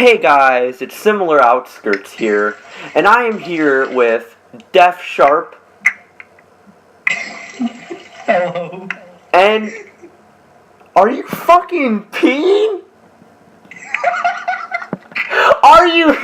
Hey guys, it's Similar Outskirts here, and I am here with Def Sharp. Hello. And are you fucking peeing? Are you?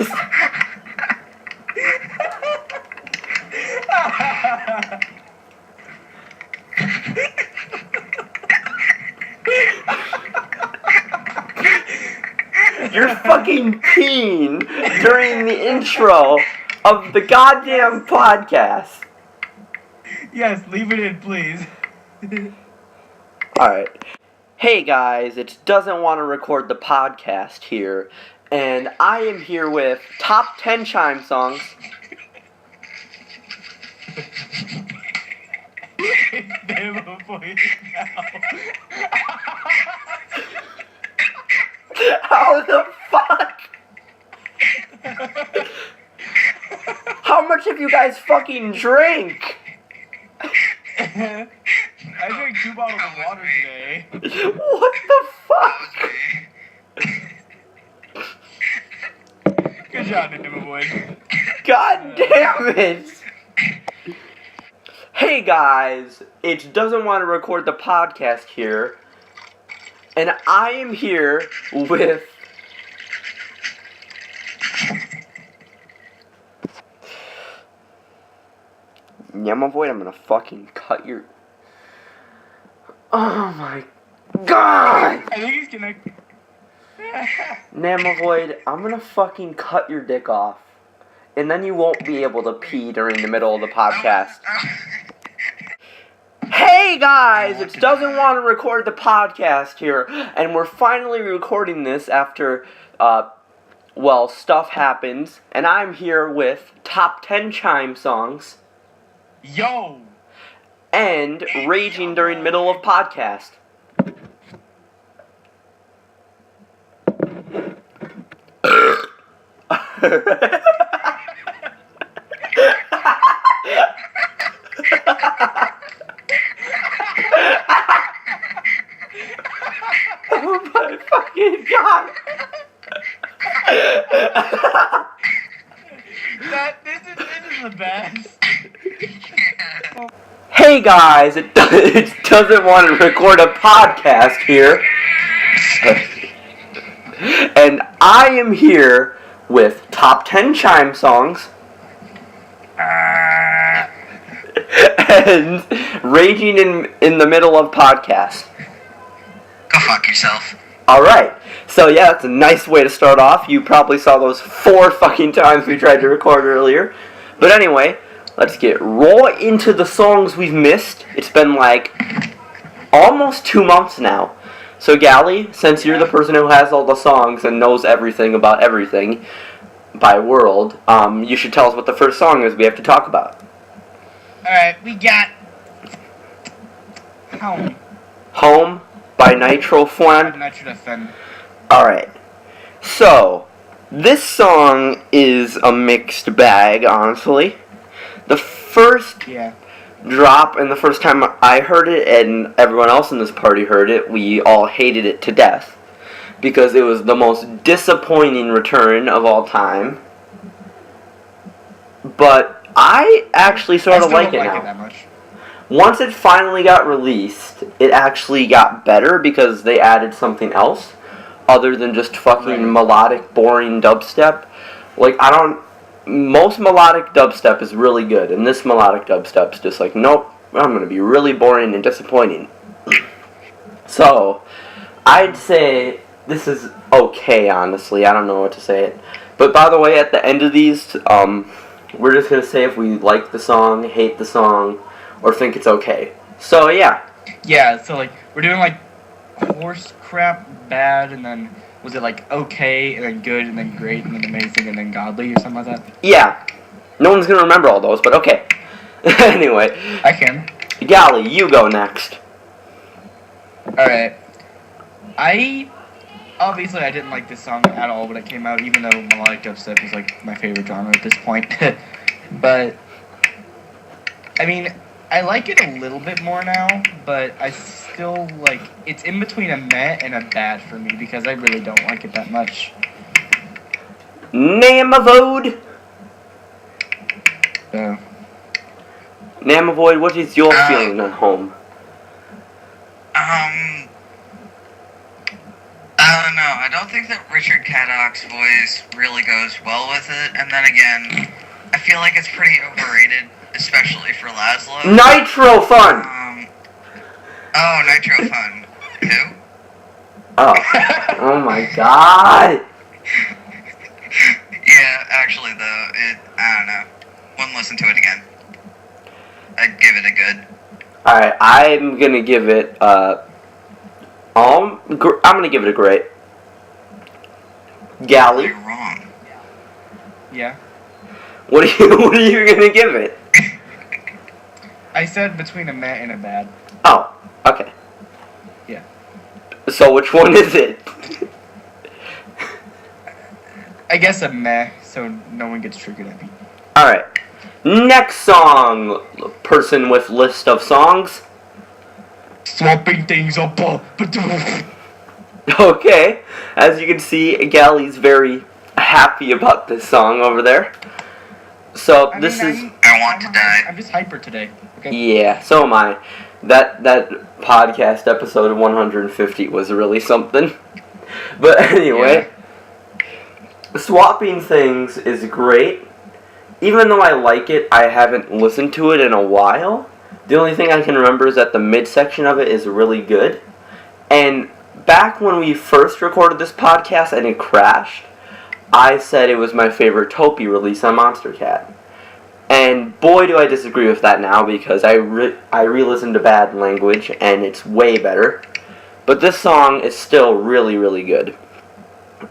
You're fucking peeing during the intro of the goddamn podcast. Yes, leave it in, please. Alright. Hey guys, it doesn't want to record the podcast here, and I am here with top 10 chime songs. How the fuck? How much have you guys fucking drink? I drank 2 bottles of water today. What the fuck? Good job, Nima boy. God damn it! Hey guys, it doesn't want to record the podcast here, and I am here with Yama Void. I'm gonna fucking cut your. Oh my god! I think he's gonna. Namavoid, I'm gonna fucking cut your dick off. And then you won't be able to pee during the middle of the podcast. Hey guys, it doesn't want to record the podcast here. And we're finally recording this after, stuff happens. And I'm here with top 10 chime songs. Yo! And raging during middle of podcast. Oh my fucking god! This is the best. Hey guys, it doesn't want to record a podcast here. And I am here with top 10 chime songs. And raging in the middle of podcast. Go fuck yourself. Alright, so yeah, that's a nice way to start off. You probably saw those 4 fucking times we tried to record earlier. But anyway, let's get right into the songs we've missed. It's been like almost 2 months now. So Gally, since you're the person who has all the songs and knows everything about everything by world, you should tell us what the first song is we have to talk about. Alright, we got Home. Home by Nitrofan. Nitrofan. Alright. So, this song is a mixed bag, honestly. The first drop and the first time I heard it and everyone else in this party heard it, we all hated it to death. Because it was the most disappointing return of all time. But I actually sort of like it now. It that much. Once it finally got released, it actually got better because they added something else other than just fucking melodic, boring dubstep. Like, most melodic dubstep is really good, and this melodic dubstep's just like, nope, I'm gonna be really boring and disappointing. So, I'd say this is okay, honestly. I don't know what to say it. But by the way, at the end of these, we're just gonna say if we like the song, hate the song, or think it's okay. So, yeah. Yeah, so like, we're doing like horse crap, bad, and then was it like okay, and then good, and then great, and then amazing, and then godly, or something like that? Yeah. No one's gonna remember all those, but okay. Anyway. I can. Gally, you go next. Alright. Obviously, I didn't like this song at all when it came out, even though melodic dubstep is like my favorite genre at this point. But, I mean, I like it a little bit more now, but I still, it's in between a meh and a bad for me, because I really don't like it that much. Namavoid. So, Namavoid, what is your feeling at home? I don't know. I don't think that Richard Caddock's voice really goes well with it. And then again, I feel like it's pretty overrated, especially for Laszlo. Nitro Fun! Oh, Nitro Fun. Who? Oh. Oh my god! Yeah, actually though, I don't know. Wouldn't listen to it again. I'd give it a good. Alright, I'm gonna give it, I'm gonna give it a great. Galley, You're wrong. yeah. what are you gonna give it? I said between a meh and a bad. Oh, okay. Yeah. So which one is it? I guess a meh, so no one gets triggered at me. Alright. Next song, person with list of songs. Swapping things up. Okay, as you can see, Galley's very happy about this song over there. So I this mean, is I want to die. I'm just hyper today. Okay. yeah. So am I. That podcast episode 150 was really something. But anyway, Swapping Things is great. Even though I like it, I haven't listened to it in a while. The only thing I can remember is that the midsection of it is really good. And back when we first recorded this podcast and it crashed, I said it was my favorite Topi release on Monstercat. And boy do I disagree with that now, because I re-listened to Bad Language and it's way better. But this song is still really, really good.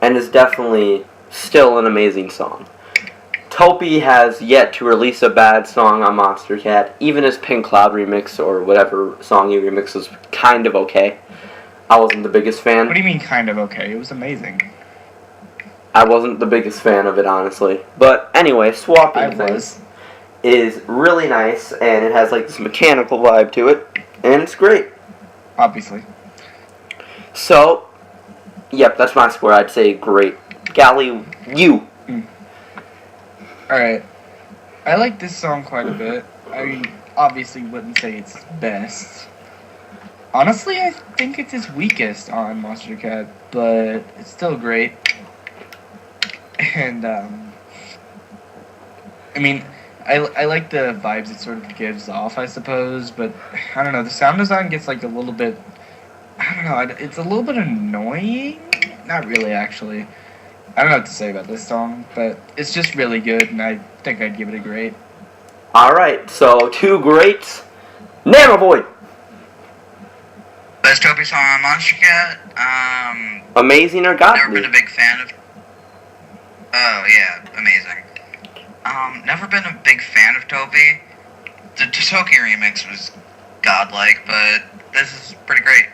And is definitely still an amazing song. Topi has yet to release a bad song on Monstercat. Even his Pink Cloud remix or whatever song he remixed was kind of okay. I wasn't the biggest fan. What do you mean kind of okay? It was amazing. I wasn't the biggest fan of it, honestly. But anyway, Swapping Things is really nice, and it has like this mechanical vibe to it, and it's great. Obviously. So, yep, that's my score. I'd say great. Galley, you. Alright. I like this song quite a bit. I obviously wouldn't say it's best. Honestly, I think it's his weakest on Monstercat, but it's still great. And, I mean, I like the vibes it sort of gives off, I suppose, but I don't know, the sound design gets like a little bit, I don't know, it's a little bit annoying? Not really, actually. I don't know what to say about this song, but it's just really good, and I think I'd give it a great. Alright, so 2 greats. Namavoid. Best Topi song on Monstercat? Amazing or Never been godly? a big fan of. Oh yeah, amazing. Never been a big fan of Topi. The Toki remix was godlike, but this is pretty great.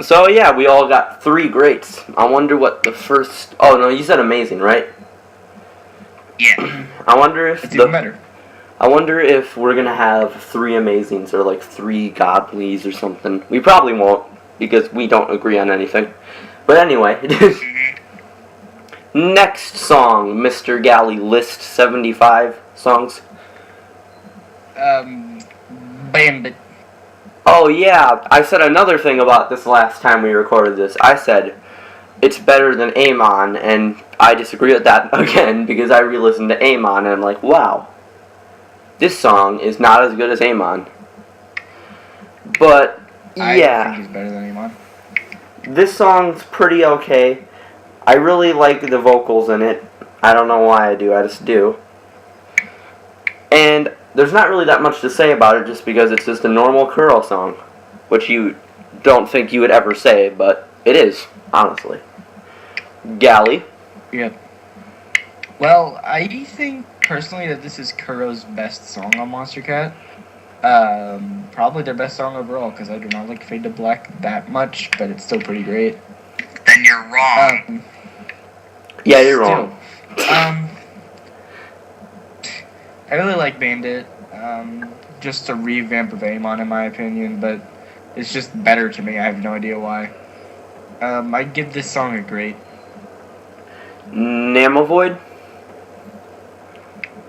So yeah, we all got 3 greats. I wonder what the first... Oh no, you said amazing, right? Yeah. I wonder if It's even better. I wonder if we're gonna have 3 amazings or like 3 godlies or something. We probably won't, because we don't agree on anything. But anyway, next song, Mr. Galley, list 75 songs. Bandit. Oh yeah, I said another thing about this last time we recorded this. I said it's better than Amon, and I disagree with that again, because I re-listened to Amon and I'm like, wow, this song is not as good as Amon. But I yeah, think he's better than Amon. this song's pretty okay. I really like the vocals in it. I don't know why I do, I just do. And there's not really that much to say about it, just because it's just a normal Kuro song, which you don't think you would ever say, but it is, honestly. Galley. Yeah. Well, I think personally that this is Kuro's best song on Monstercat. Probably their best song overall, because I do not like Fade to Black that much, but it's still pretty great. Then you're wrong. Yeah, you're wrong. I really like Bandit. Just a revamp of Amon in my opinion, but it's just better to me. I have no idea why. I give this song a great. Namovoid?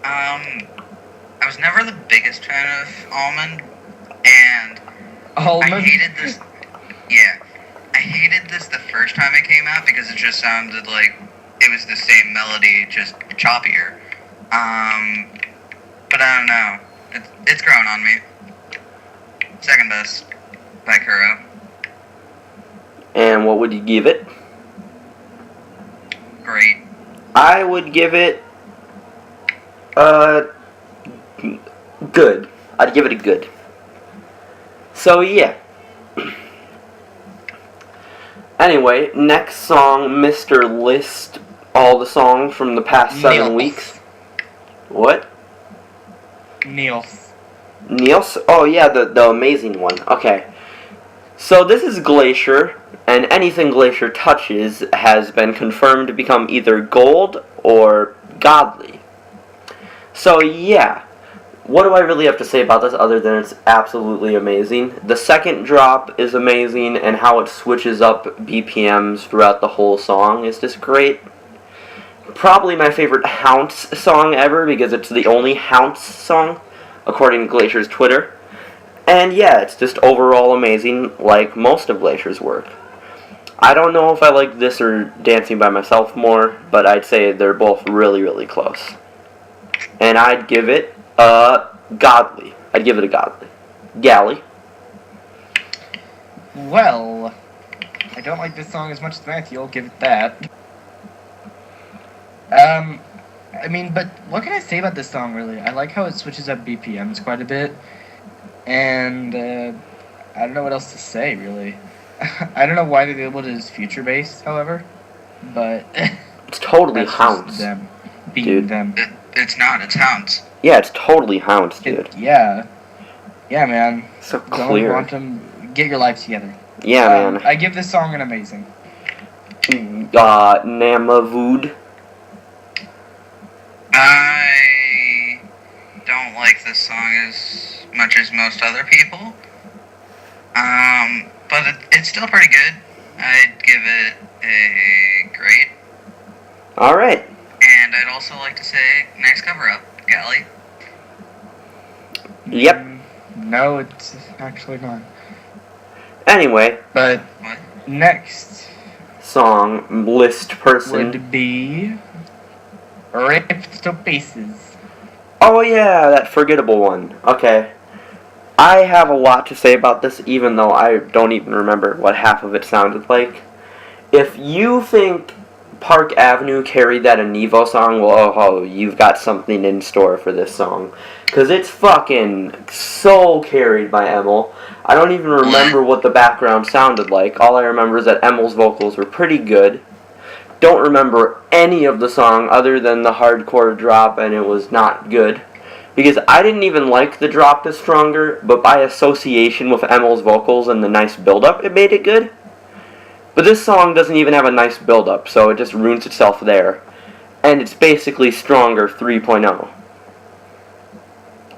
I was never the biggest fan of Almond, and I hated this. Yeah, I hated this the first time it came out because it just sounded like it was the same melody, just choppier. But I don't know. It's grown on me. Second best by Kuro. And what would you give it? Great. I would give it good. I'd give it a good. So yeah. Anyway, next song, Mr. List all the songs from the past 7 weeks. What? Niels. Niels? Oh yeah, the amazing one. Okay. So this is Glacier, and anything Glacier touches has been confirmed to become either gold or godly. So yeah, what do I really have to say about this other than it's absolutely amazing? The second drop is amazing, and how it switches up BPMs throughout the whole song is just great. Probably my favorite Hounce song ever, because it's the only Hounce song, according to Glacier's Twitter. And yeah, it's just overall amazing, like most of Glacier's work. I don't know if I like this or Dancing by Myself more, but I'd say they're both really, really close. And I'd give it godly. I'd give it a godly. Galley. Well, I don't like this song as much as Matthew. I'll give it that. I mean, but what can I say about this song, really? I like how it switches up BPMs quite a bit. And, I don't know what else to say, really. I don't know why they labeled it as future-based, however. But... It's totally Hounce. Them being them. It's not, it's Hounce. Yeah, it's totally Hounce, dude. Yeah, man. So Don't clear. want them... Get your life together. Yeah, man. I give this song an amazing. Namavood. I don't like this song as much as most other people. But it's still pretty good. I'd give it a great. Alright. And I'd also like to say, nice cover up, Galley. Yep. No, it's actually not. Anyway. But What? next Song, list person. would be Ripped to Pieces. Oh yeah, that forgettable one. Okay. I have a lot to say about this, even though I don't even remember what half of it sounded like. If you think Park Avenue carried that Anevo song, well, oh, you've got something in store for this song. Because it's fucking so carried by Emil. I don't even remember what the background sounded like. All I remember is that Emil's vocals were pretty good. Don't remember any of the song other than the hardcore drop, and it was not good. Because I didn't even like the drop to Stronger, but by association with Emil's vocals and the nice build-up, it made it good. But this song doesn't even have a nice build-up, so it just ruins itself there. And it's basically Stronger 3.0.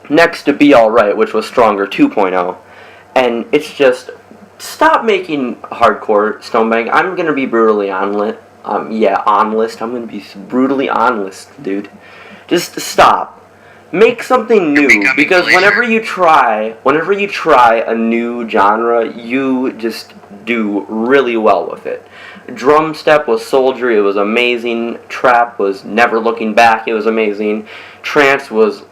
Next to Be Alright, which was Stronger 2.0. And it's just, stop making hardcore, Stonebank. I'm gonna be brutally honest. I'm gonna be brutally honest, dude. Just stop. Make something new, because whenever you try a new genre, you just do really well with it. Drum Step was Soldier, it was amazing. Trap was Never Looking Back, it was amazing. Trance was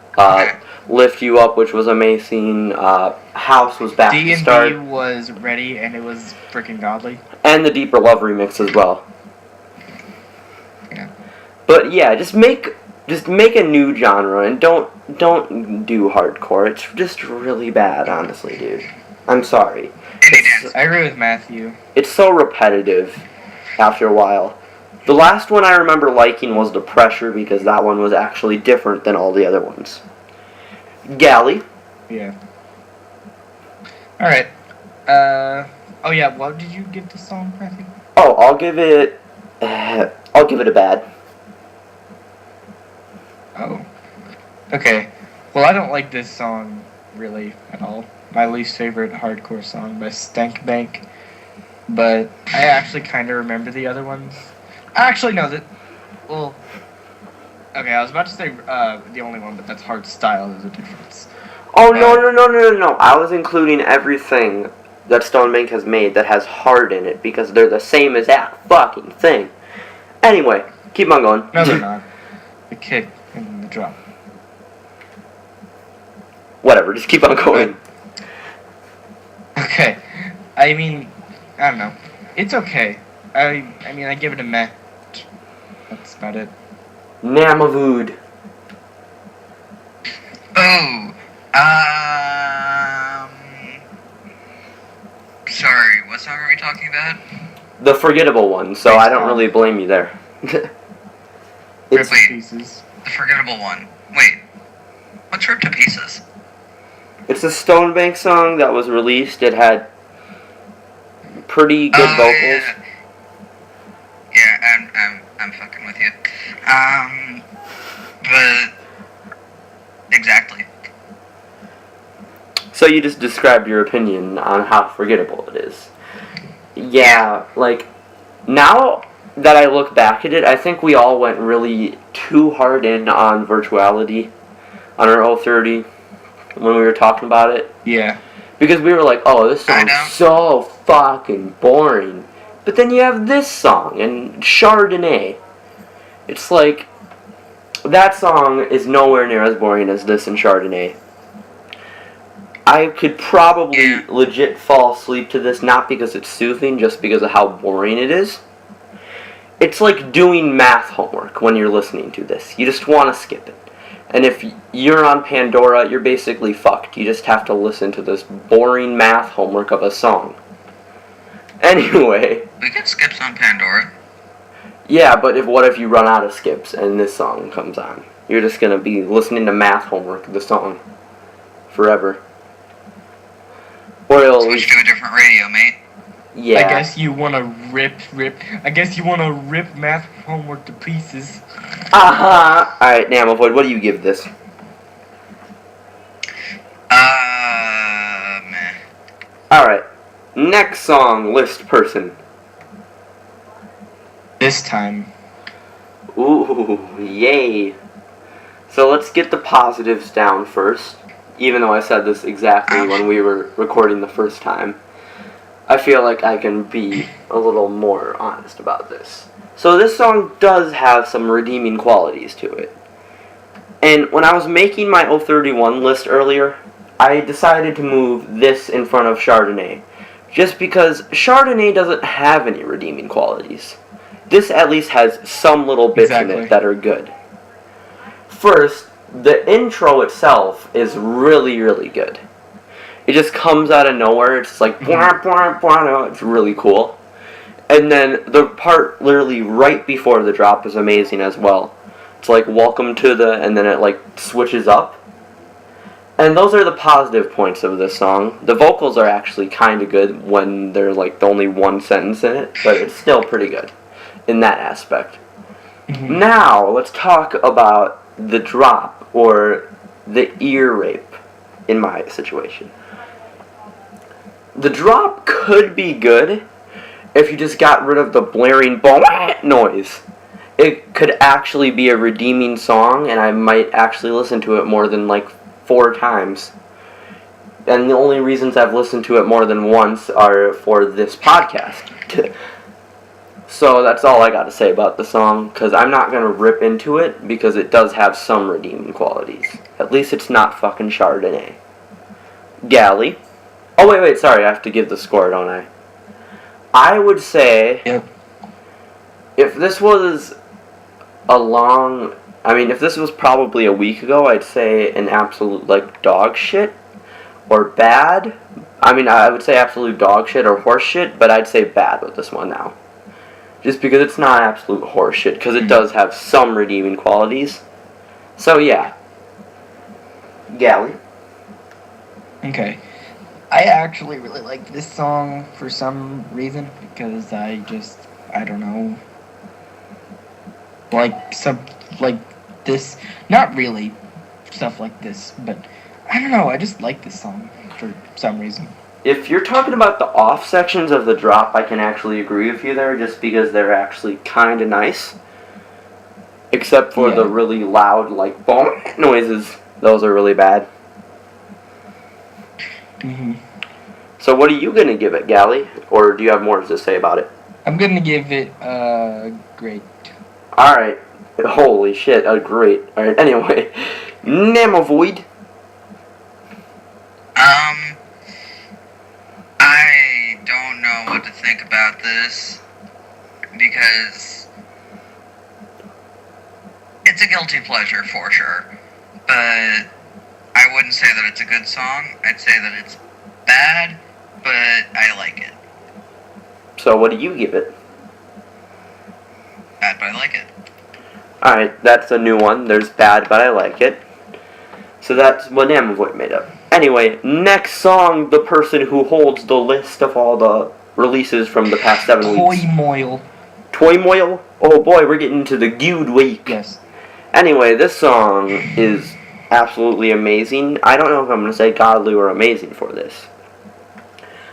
Lift You Up, which was amazing. House was Back to Start. D&B was Ready, and it was freaking godly. And the Deeper Love remix as well. Yeah. But yeah, just make a new genre and don't do hardcore. It's just really bad, honestly, dude. I'm sorry. I agree with Matthew. It's so repetitive after a while. The last one I remember liking was The Pressure, because that one was actually different than all the other ones. Galley. Yeah. Alright. Oh yeah, what did you give this song, Matthew? Oh, I'll give it a bad. Oh. Okay. Well, I don't like this song, really, at all. My least favorite hardcore song by Stank Bank. But I actually kind of remember the other ones. Actually, no, Well, okay, I was about to say the only one, but that's hard style. There's a difference. Oh, no. I was including everything that Stone Bank has made that has hard in it because they're the same as that fucking thing. Anyway, keep on going. No, they're not. The kick and the drop. Whatever, just keep on going. Okay. I mean, I don't know. It's okay. I mean, I give it a meh. That's about it. Namavood. Oh, sorry, what song are we talking about? The forgettable one, so I don't really blame you there. Rip Wait. to pieces. The forgettable one. Wait, what's Rip to Pieces? It's a Stone Bank song that was released. It had pretty good vocals. Yeah, I'm fucking with you. But exactly. So you just described your opinion on how forgettable it is. Yeah, like, now that I look back at it, I think we all went really too hard in on virtuality on our 030 when we were talking about it. Yeah. Because we were like, oh, this song's so fucking boring. But then you have this song, and Chardonnay. It's like, that song is nowhere near as boring as this and Chardonnay. I could probably legit fall asleep to this, not because it's soothing, just because of how boring it is. It's like doing math homework when you're listening to this. You just want to skip it. And if you're on Pandora, you're basically fucked. You just have to listen to this boring math homework of a song. Anyway. We get skips on Pandora. Yeah, but what if you run out of skips and this song comes on? You're just going to be listening to math homework of the song forever. Or it'll Switch to a different radio, mate. Yeah. I guess you want to rip math homework to pieces. Alright, Namavoid, what do you give this? Meh. Alright. Next song, list person. This time. Ooh, yay. So let's get the positives down first. Even though I said this exactly when we were recording the first time. I feel like I can be a little more honest about this. So this song does have some redeeming qualities to it. And when I was making my 031 list earlier, I decided to move this in front of Chardonnay. Just because Chardonnay doesn't have any redeeming qualities. This at least has some little bits in it that are good. First, the intro itself is really, really good. It just comes out of nowhere. It's like, it's really cool. And then the part literally right before the drop is amazing as well. It's like, welcome to the, and then it like switches up. And those are the positive points of this song. The vocals are actually kind of good when they're like the only one sentence in it, but it's still pretty good in that aspect. Now, let's talk about the drop, or the ear rape, in my situation. The drop could be good if you just got rid of the blaring boom noise. It could actually be a redeeming song, and I might actually listen to it more than like 4 times. And the only reasons I've listened to it more than once are for this podcast. So that's all I got to say about the song, because I'm not going to rip into it, because it does have some redeeming qualities. At least it's not fucking Chardonnay. Galley. Oh, wait, sorry, I have to give the score, don't I? I would say, if this was if this was probably a week ago, I'd say an absolute, like, dog shit, or bad. I would say absolute dog shit or horse shit, but I'd say bad with this one now. Just because it's not absolute horse shit, because it does have some redeeming qualities. So, yeah. Galley. Okay. I actually really like this song for some reason, because I don't know. Like this, not really stuff like this, but I don't know, I just like this song for some reason. If you're talking about the off sections of the drop, I can actually agree with you there, just because they're actually kind of nice. Except for the really loud, like, boom noises. Those are really bad. Mm-hmm. So what are you going to give it, Gally? Or do you have more to say about it? I'm going to give it great. Alright. Holy shit, great. Alright, anyway. Namovoid. I don't know what to think about this because it's a guilty pleasure for sure, but I wouldn't say that it's a good song. I'd say that it's bad, but I like it. So what do you give it? Bad, but I like it. Alright, that's a new one. There's bad, but I like it. So that's what Namovoid made up. Anyway, next song, the person who holds the list of all the releases from the past 7 weeks. Toy Moil? Oh boy, we're getting into the good week. Yes. Anyway, this song is absolutely amazing. I don't know if I'm going to say godly or amazing for this.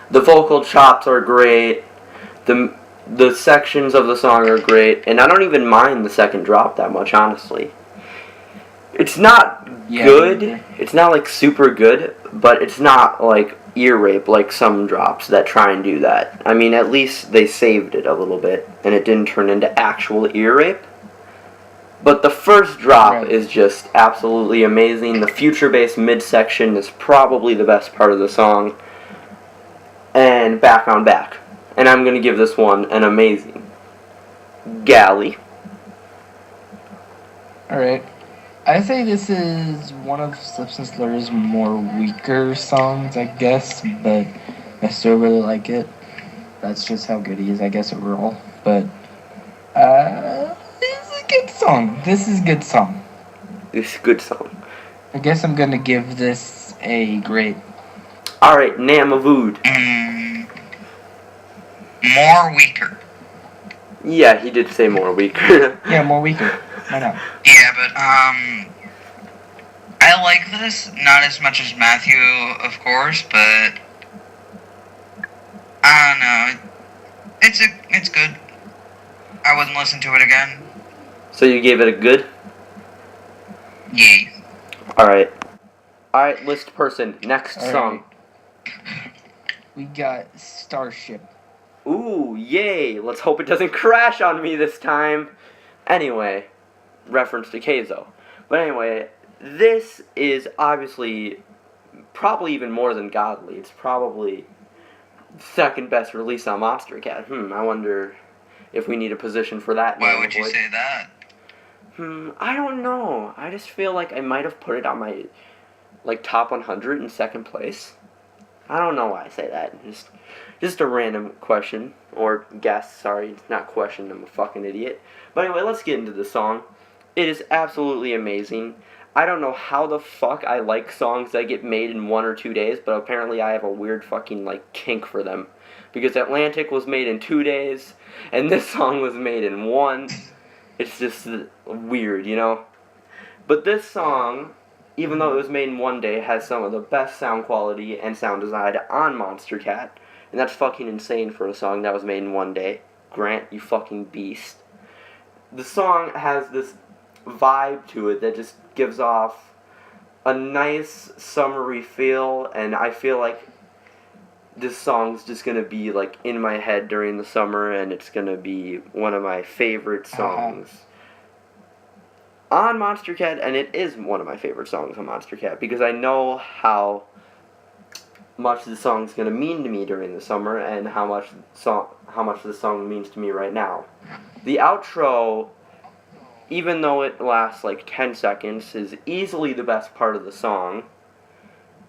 The vocal chops are great. The sections of the song are great. And I don't even mind the second drop that much, honestly. It's not good. It's not like super good, but it's not like ear rape like some drops that try and do that. I mean, at least they saved it a little bit and it didn't turn into actual ear rape. But the first drop is just absolutely amazing. The future bass midsection is probably the best part of the song. And back on back. And I'm going to give this one an amazing Galley. Alright. I say this is one of Slips and Slur's more weaker songs, I guess, but I still really like it. That's just how good he is, I guess, overall. But, this is a good song. This is a good song. This is a good song. I guess I'm gonna give this a great. Alright, Namovood. More weaker. Yeah, he did say more weaker. Yeah, more weaker. I know. Yeah, but, I like this, not as much as Matthew, of course, but I don't know. It's good. I wouldn't listen to it again. So you gave it a good? Yeah. Alright. Alright, list person. Next song. We got Starship. Ooh, yay. Let's hope it doesn't crash on me this time. Anyway, reference to Keizo. But anyway, this is obviously probably even more than godly. It's probably second best release on Monstercat. I wonder if we need a position for that. Why would you say that? I don't know. I just feel like I might have put it on my top 100 in second place. I don't know why I say that. Just a random question or guess. Sorry, it's not question. I'm a fucking idiot. But anyway, let's get into the song. It is absolutely amazing. I don't know how the fuck I like songs that get made in 1 or 2 days, but apparently I have a weird fucking kink for them. Because Atlantic was made in 2 days, and this song was made in 1. It's just weird, you know? But this song, even though it was made in 1 day, has some of the best sound quality and sound design on Monstercat. And that's fucking insane for a song that was made in 1 day. Grant, you fucking beast. The song has this vibe to it that just gives off a nice summery feel, and I feel like this song's just gonna be in my head during the summer, and it's gonna be one of my favorite songs on Monstercat, and it is one of my favorite songs on Monstercat because I know how much the song's gonna mean to me during the summer, and how much the song means to me right now. The outro, even though it lasts 10 seconds, is easily the best part of the song.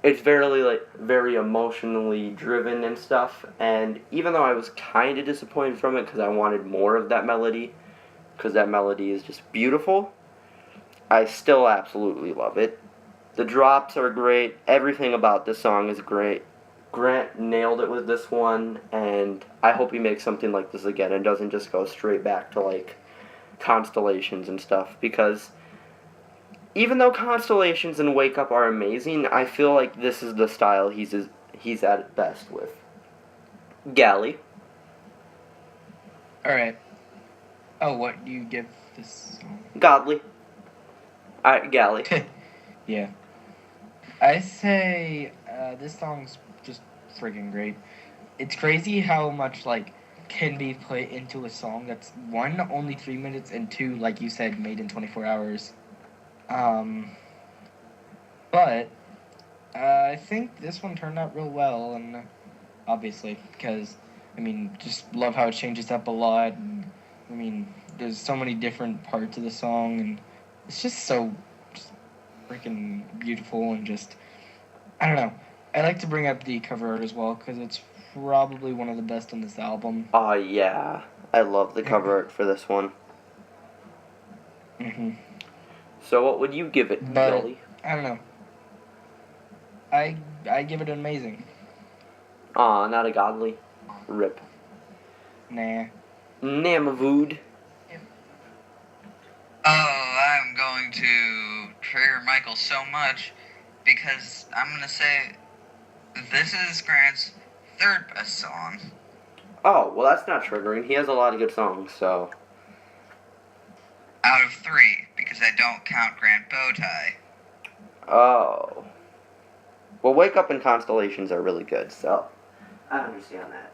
It's very emotionally driven and stuff, and even though I was kind of disappointed from it because I wanted more of that melody, because that melody is just beautiful, I still absolutely love it. The drops are great. Everything about this song is great. Grant nailed it with this one, and I hope he makes something like this again and doesn't just go straight back to Constellations and stuff, because even though Constellations and Wake Up are amazing, I feel like this is the style he's at best with. Galley. Alright. Oh, what do you give this song? Godly. Alright, Galley. Yeah. I say this song's just freaking great. It's crazy how much like can be put into a song that's one, only 3 minutes, and two, like you said, made in 24 hours. But I think this one turned out real well, and obviously because I mean, just love how it changes up a lot. And, I mean, there's so many different parts of the song, and it's just so just freaking beautiful and just I don't know. I like to bring up the cover art as well because it's probably one of the best on this album. Oh, yeah. I love the cover art for this one. hmm So what would you give it, But Gully? I don't know. I give it an amazing. Aw, not a Godly. Rip. Nah. Namavood. Oh, I'm going to trigger Michael so much because I'm going to say this is Grant's third best song. Oh, well that's not triggering. He has a lot of good songs, so... Out of 3, because I don't count Grant Bowtie. Oh. Well, Wake Up and Constellations are really good, so... I understand that.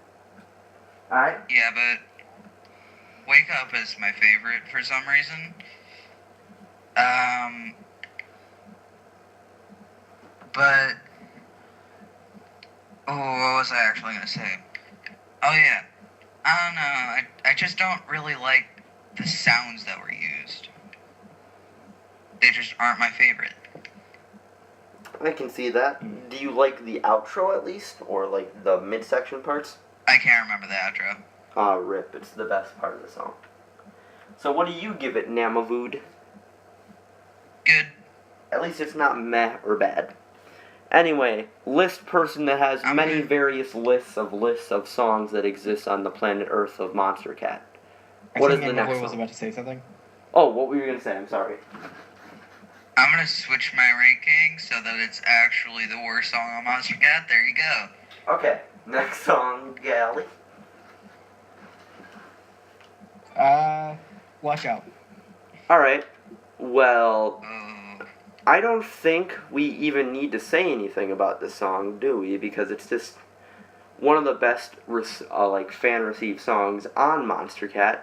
Alright? Yeah, but Wake Up is my favorite for some reason. But... Oh, what was I actually going to say? Oh, yeah. I don't know. I just don't really like the sounds that were used. They just aren't my favorite. I can see that. Do you like the outro at least? Or like the midsection parts? I can't remember the outro. Ah, rip. It's the best part of the song. So what do you give it, Namavood? Good. At least it's not meh or bad. Anyway, list person that has many various lists of songs that exist on the planet Earth of Monstercat. What is the next I was song? about to say something. Oh, what were you going to say? I'm sorry. I'm going to switch my ranking so that it's actually the worst song on Monstercat. There you go. Okay, next song, Galley. Watch out. Alright, well, Oh. I don't think we even need to say anything about this song, do we? Because it's just one of the best fan-received songs on Monstercat.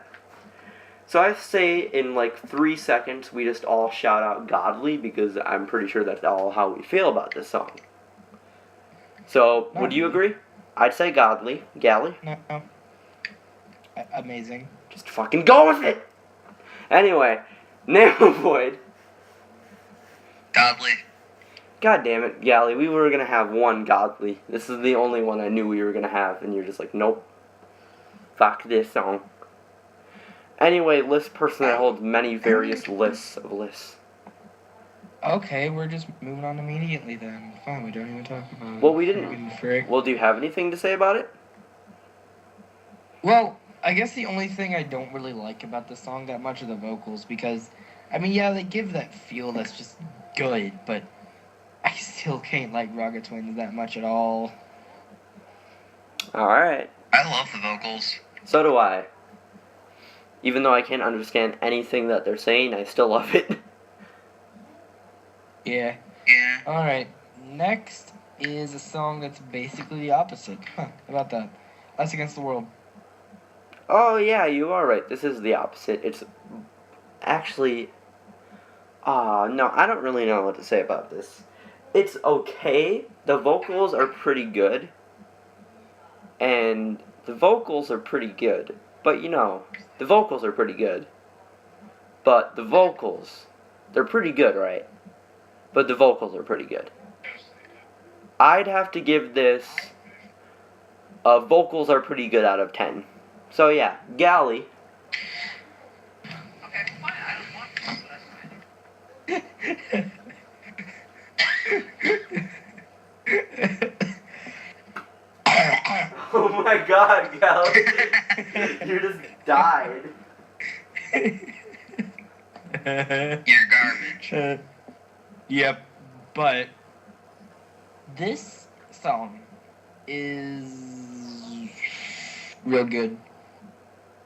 So I say in like 3 seconds we just all shout out Godly because I'm pretty sure that's all how we feel about this song. So, would you agree? I'd say Godly. Galley? No. Amazing. Just fucking go with it! Anyway, Nanovoid. Godly. God damn it, Galley, we were gonna have one Godly. This is the only one I knew we were gonna have, and you're just like, nope. Fuck this song. Anyway, list person that holds many various lists of lists. Okay, we're just moving on immediately then. Fine, we don't even talk about it. Well, we didn't. Friggin' frick. Well, do you have anything to say about it? Well, I guess the only thing I don't really like about the song that much are the vocals because, I mean, yeah, they give that feel that's just good, but I still can't like Raga Twins that much at all. Alright. I love the vocals. So do I. Even though I can't understand anything that they're saying, I still love it. Yeah. Yeah. Alright, next is a song that's basically the opposite. Huh, how about that? Us Against the World. Oh, yeah, you are right. This is the opposite. It's actually... no, I don't really know what to say about this. It's okay. The vocals are pretty good. And the vocals are pretty good. But, you know, the vocals are pretty good. But the vocals, they're pretty good, right? But the vocals are pretty good. I'd have to give this... vocals are pretty good out of 10. So, yeah, Galley. Okay, fine. I don't want to, that's fine. Oh my god, Galley. You just died. You're garbage. Yep, but this song is real good.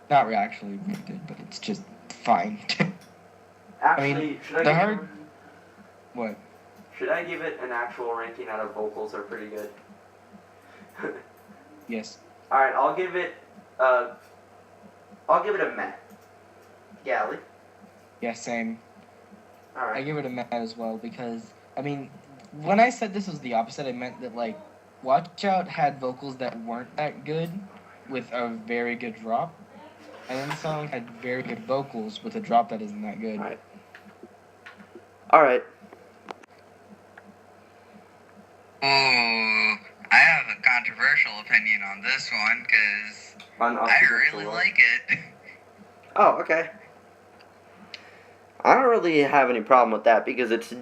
Not actually real good, but it's just fine. Actually, should I the give hard- it, What? should I give it an actual ranking out of vocals are pretty good? Yes. All right, I'll give it a meh. Galley. Yeah, same. All I right. give it a meh as well because, I mean, when I said this was the opposite, I meant that, like, Watch Out had vocals that weren't that good with a very good drop, and then the song had very good vocals with a drop that isn't that good. All right. All right. Ooh, I have a controversial opinion on this one because I really like it. Oh, okay. I don't really have any problem with that because it's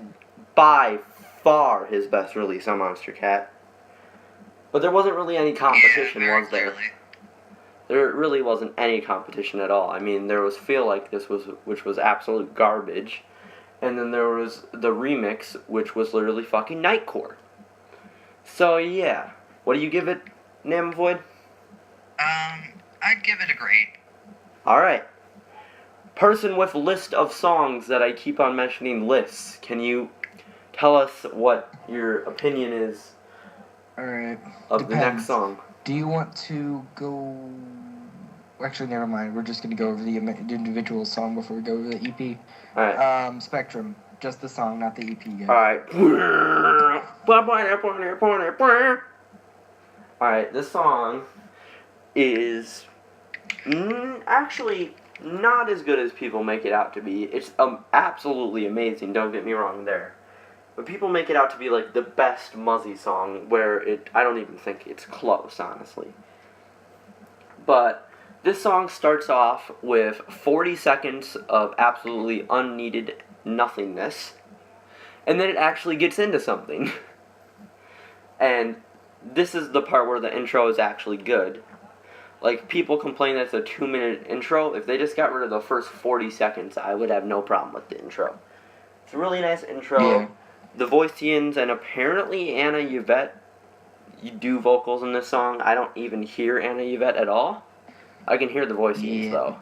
by far his best release on Monstercat. But there wasn't really any competition, yeah, very was there? clearly. There really wasn't any competition at all. I mean, there was Feel Like This, which was absolute garbage. And then there was the remix, which was literally fucking Nightcore. So, yeah. What do you give it, Namavoid? I'd give it a grade. Alright. Person with list of songs that I keep on mentioning lists. Can you tell us what your opinion is Alright. of the next song? Do you want to go... Actually, never mind. We're just going to go over the individual song before we go over the EP. Alright. Spectrum. Just the song, not the EP yet. Alright. Alright, this song is actually not as good as people make it out to be. It's absolutely amazing, don't get me wrong there. But people make it out to be like the best Muzzy song, where I don't even think it's close, honestly. But this song starts off with 40 seconds of absolutely unneeded nothingness, and then it actually gets into something. And this is the part where the intro is actually good. Like, people complain that it's a 2-minute intro. If they just got rid of the first 40 seconds, I would have no problem with the intro. It's a really nice intro. Yeah. The Voicians and apparently Anna Yvette, you do vocals in this song. I don't even hear Anna Yvette at all. I can hear the Voicians, though.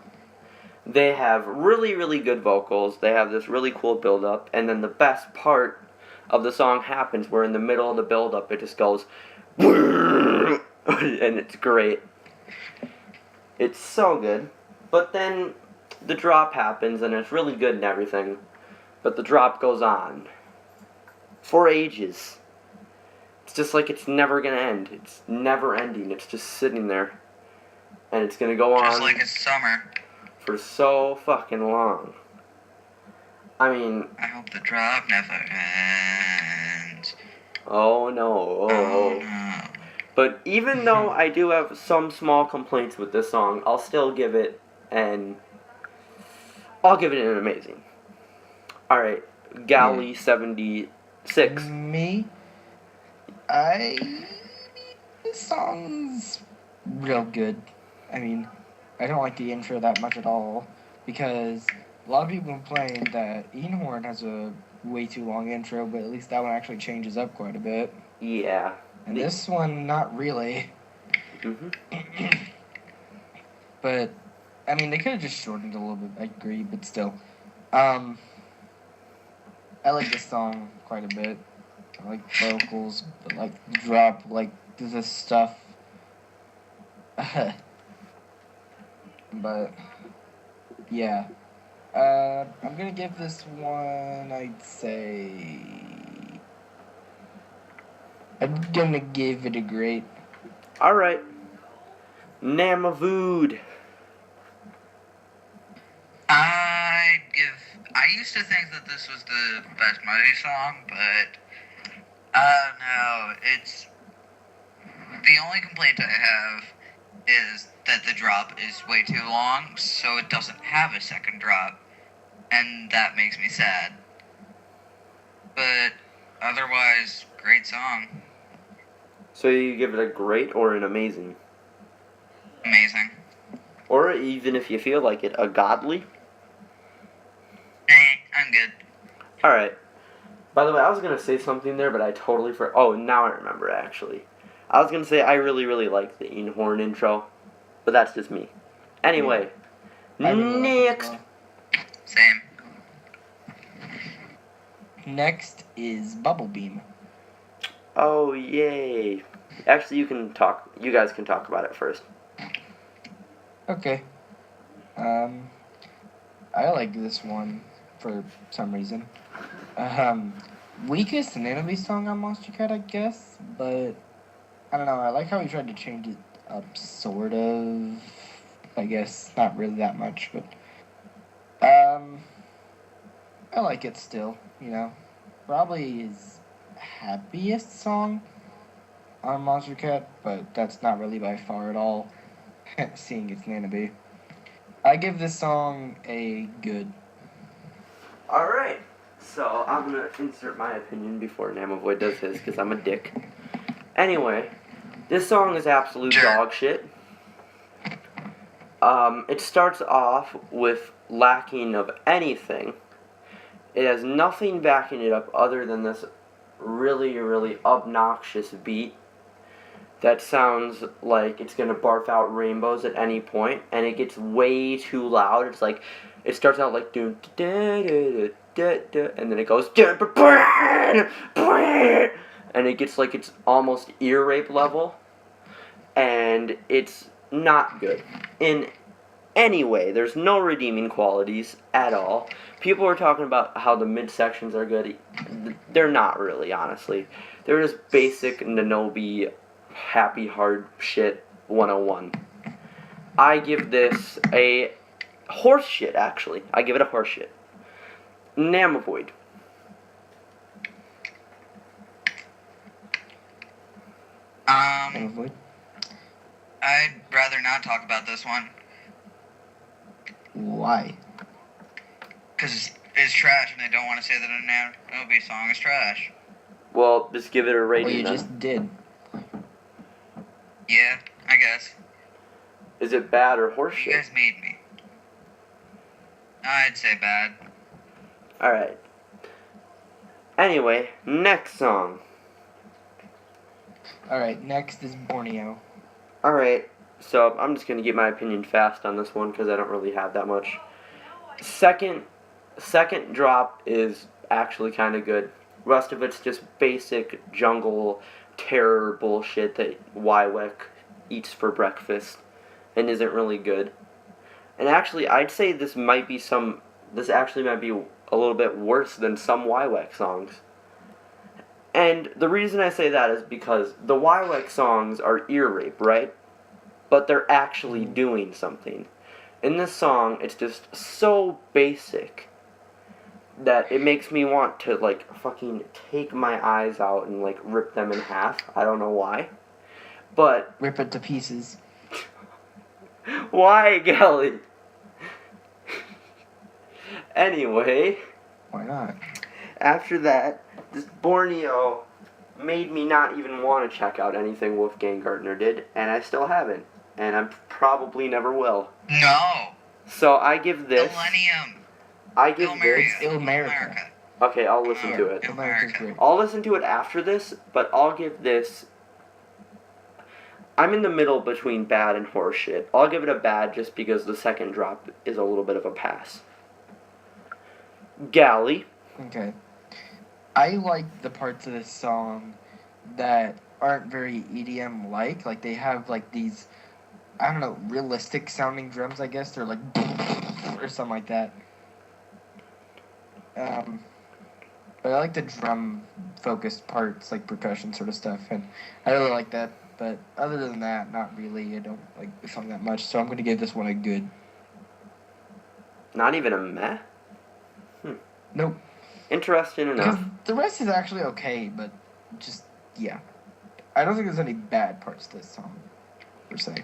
They have really, really good vocals. They have this really cool build-up. And then the best part of the song happens where in the middle of the build-up it just goes... and it's great. It's so good. But then the drop happens and it's really good and everything. But the drop goes on. For ages. It's just like it's never gonna end. It's never ending. It's just sitting there. And it's gonna go on... Just like it's summer. For so fucking long. I mean... I hope the drop never ends. Oh no. Oh no. But even though I do have some small complaints with this song, I'll still give it an amazing. Alright, Galley 76. Me? This song's real good. I mean, I don't like the intro that much at all, because a lot of people complain that Einhorn has a way too long intro, but at least that one actually changes up quite a bit. Yeah. And this one, not really. Mm-hmm. But, I mean, they could have just shortened it a little bit, I agree, but still. I like this song quite a bit. I like the vocals, but like the drop, like this stuff. But, yeah. I'm gonna give this one, I'd say... I'm gonna give it a great. Alright. Namavood. I used to think that this was the best Muddy song, but no, it's the only complaint I have is that the drop is way too long, so it doesn't have a second drop, and that makes me sad. But otherwise, great song. So you give it a great or an amazing? Amazing. Or even if you feel like it, a godly? I'm good. Alright. By the way, I was going to say something there, but I totally forgot. Oh, now I remember, actually. I was going to say I really, really like the Einhorn intro, but that's just me. Anyway, I really like it as next. well. Same. Next is Bubble Beam. Oh, yay. Actually, you guys can talk about it first. Okay. I like this one for some reason. Weakest Nanobee song on Monstercat, I guess, but I don't know. I like how he tried to change it up, sort of. I guess not really that much, but I like it still. You know, probably his happiest song on Monstercat, but that's not really by far at all. Seeing it's Nanobee. I give this song a good. Alright, so I'm gonna insert my opinion before Namavoid does his, because I'm a dick. Anyway, this song is absolute dog shit. It starts off with lacking of anything. It has nothing backing it up other than this really, really obnoxious beat that sounds like it's gonna barf out rainbows at any point, and it gets way too loud. It's like, it starts out like and then it goes and it gets like it's almost ear rape level, and it's not good in any way. There's no redeeming qualities at all. People are talking about how the midsections are good. They're not really, honestly. They're just basic Nanobee happy hard shit 101. I give this a horse shit, actually. I give it a horse shit. Namavoid. Avoid. I'd rather not talk about this one. Why? Because it's trash and I don't want to say that a Nanobee song is trash. Well, just give it a rating Well, you then. just did. Yeah, I guess. Is it bad or horse You shit? guys made me. I'd say bad. Alright. Anyway, next song. Alright, next is Borneo. Alright, so I'm just gonna get my opinion fast on this one because I don't really have that much. Second drop is actually kind of good. Rest of it's just basic jungle terror bullshit that Wywick eats for breakfast and isn't really good. And actually, I'd say this actually might be a little bit worse than some Wywick songs. And the reason I say that is because the Wywick songs are ear rape, right? But they're actually doing something. In this song, it's just so basic that it makes me want to, like, fucking take my eyes out and, like, rip them in half. I don't know why. But, Rip it to pieces. why, Gelly? Anyway, Why not? after that, this Borneo made me not even want to check out anything Wolfgang Gardner did, and I still haven't. And I probably never will. No! So I give this... Millennium! I give Ilmaria. this... America. Okay, I'll listen to it. America's great. I'll listen to it after this, but I'll give this... I'm in the middle between bad and horseshit. I'll give it a bad just because the second drop is a little bit of a pass. Galley. Okay. I like the parts of this song that aren't very EDM-like. Like, they have, like, these, I don't know, realistic sounding drums, I guess. They're like, or something like that. But I like the drum-focused parts, like percussion sort of stuff, and I really like that. But other than that, not really. I don't like the song that much, so I'm going to give this one a good. Not even a meh? Nope. Interesting Because enough. the rest is actually okay, but just, yeah. I don't think there's any bad parts to this song, per se.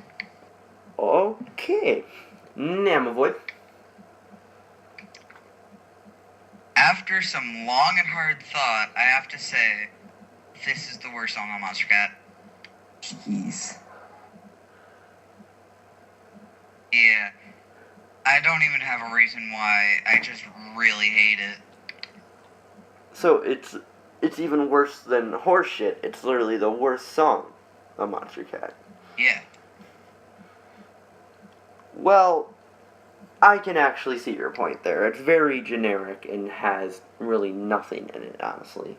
Okay. Namavoid. After some long and hard thought, I have to say, this is the worst song on Monstercat. Jeez. Yeah. I don't even have a reason why. I just really hate it. So it's even worse than horseshit. It's literally the worst song on Monstercat. Yeah. Well, I can actually see your point there. It's very generic and has really nothing in it, honestly.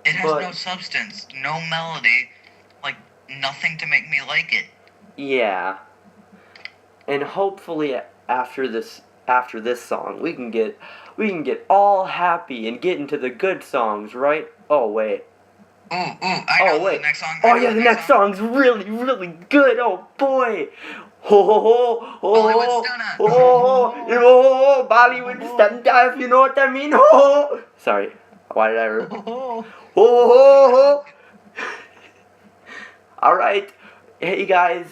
It has But- no substance, no melody, like nothing to make me like it. Yeah. And hopefully after this song, we can get all happy and get into the good songs, right? Oh wait. I know the next song. Oh yeah, the next song's really, really good. Oh boy. Ho ho ho ho Bollywood ho stunner. ho ho Bollywood stunner, if you know what I mean. Ho ho. Sorry, why did I? Ho ho ho. All right, hey guys,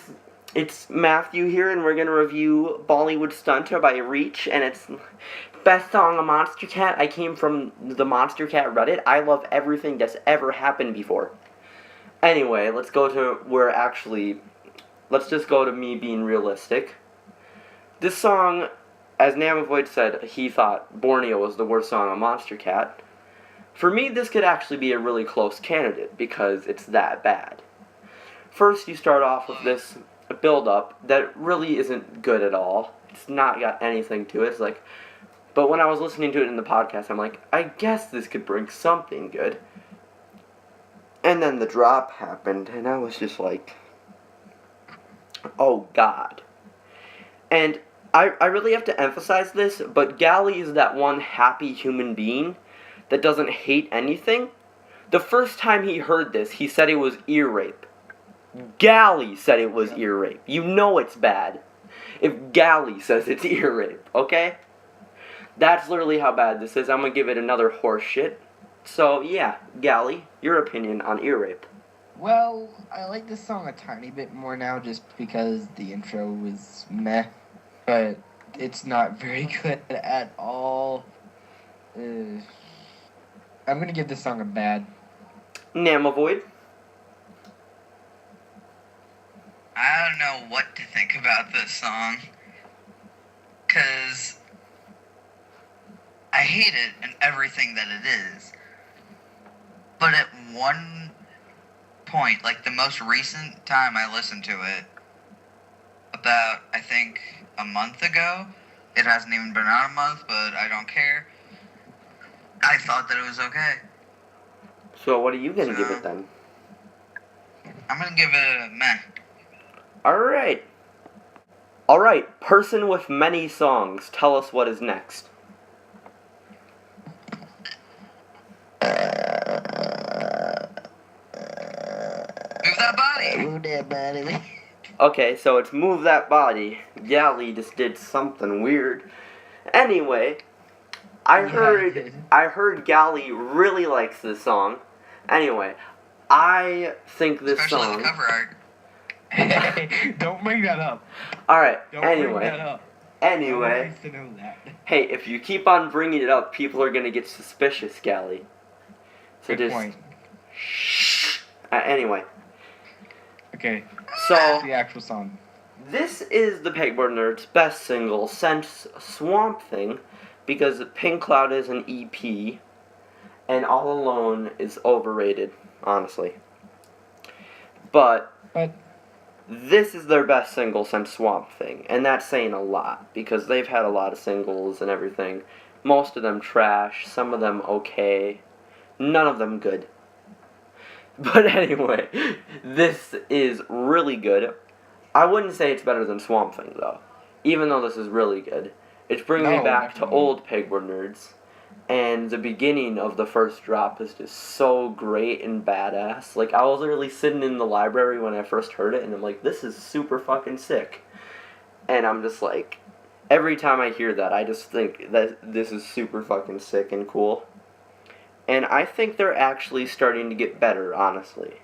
it's Matthew here, and we're gonna review Bollywood Stunter by Reach, and it's best song on Monstercat. I came from the Monstercat Reddit. I love everything that's ever happened before. Anyway, let's go to where actually. Let's just go to me being realistic. This song, as Namavoid said, he thought Borneo was the worst song on Monstercat. For me, this could actually be a really close candidate because it's that bad. First, you start off with this build-up that really isn't good at all. It's not got anything to it. It's like, but when I was listening to it in the podcast, I'm like, I guess this could bring something good. And then the drop happened, and I was just like, oh God. And I really have to emphasize this, but Galley is that one happy human being that doesn't hate anything. The first time he heard this, he said it was ear rape. Galley said it was ear rape. You know it's bad if Galley says it's ear rape, okay? That's literally how bad this is. I'm gonna give it another horse shit. So yeah, Galley, your opinion on ear rape. Well, I like this song a tiny bit more now just because the intro was meh, but it's not very good at all. I'm gonna give this song a bad. Namavoid. I don't know what to think about this song. Because I hate it and everything that it is. But at one point, like the most recent time I listened to it, about, I think, a month ago, it hasn't even been out a month, but I don't care, I thought that it was okay. So what are you gonna give it then? I'm gonna give it a meh. Alright. Alright, person with many songs, tell us what is next. Move that body! Move that body. Okay, so it's Move That Body. Galley just did something weird. Anyway, I heard Galley really likes this song. Anyway, I think this Especially song. the cover art. Hey, don't bring that up. Alright, Don't bring that anyway. up. Anyway. No one needs to know that. Hey, if you keep on bringing it up, people are gonna get suspicious, Galley. So Good just. point. Shh. Anyway. Okay, So. the actual song. This is the Pegboard Nerds' best single since Swamp Thing, because Pink Cloud is an EP, and All Alone is overrated, honestly. But this is their best single since Swamp Thing, and that's saying a lot, because they've had a lot of singles and everything. Most of them trash, some of them okay, none of them good. But anyway, this is really good. I wouldn't say it's better than Swamp Thing, though. Even though this is really good. It's bringing me back to old Pegboard Nerds. And the beginning of the first drop is just so great and badass. Like, I was literally sitting in the library when I first heard it, and I'm like, this is super fucking sick. And I'm just like, every time I hear that, I just think that this is super fucking sick and cool. And I think they're actually starting to get better, honestly.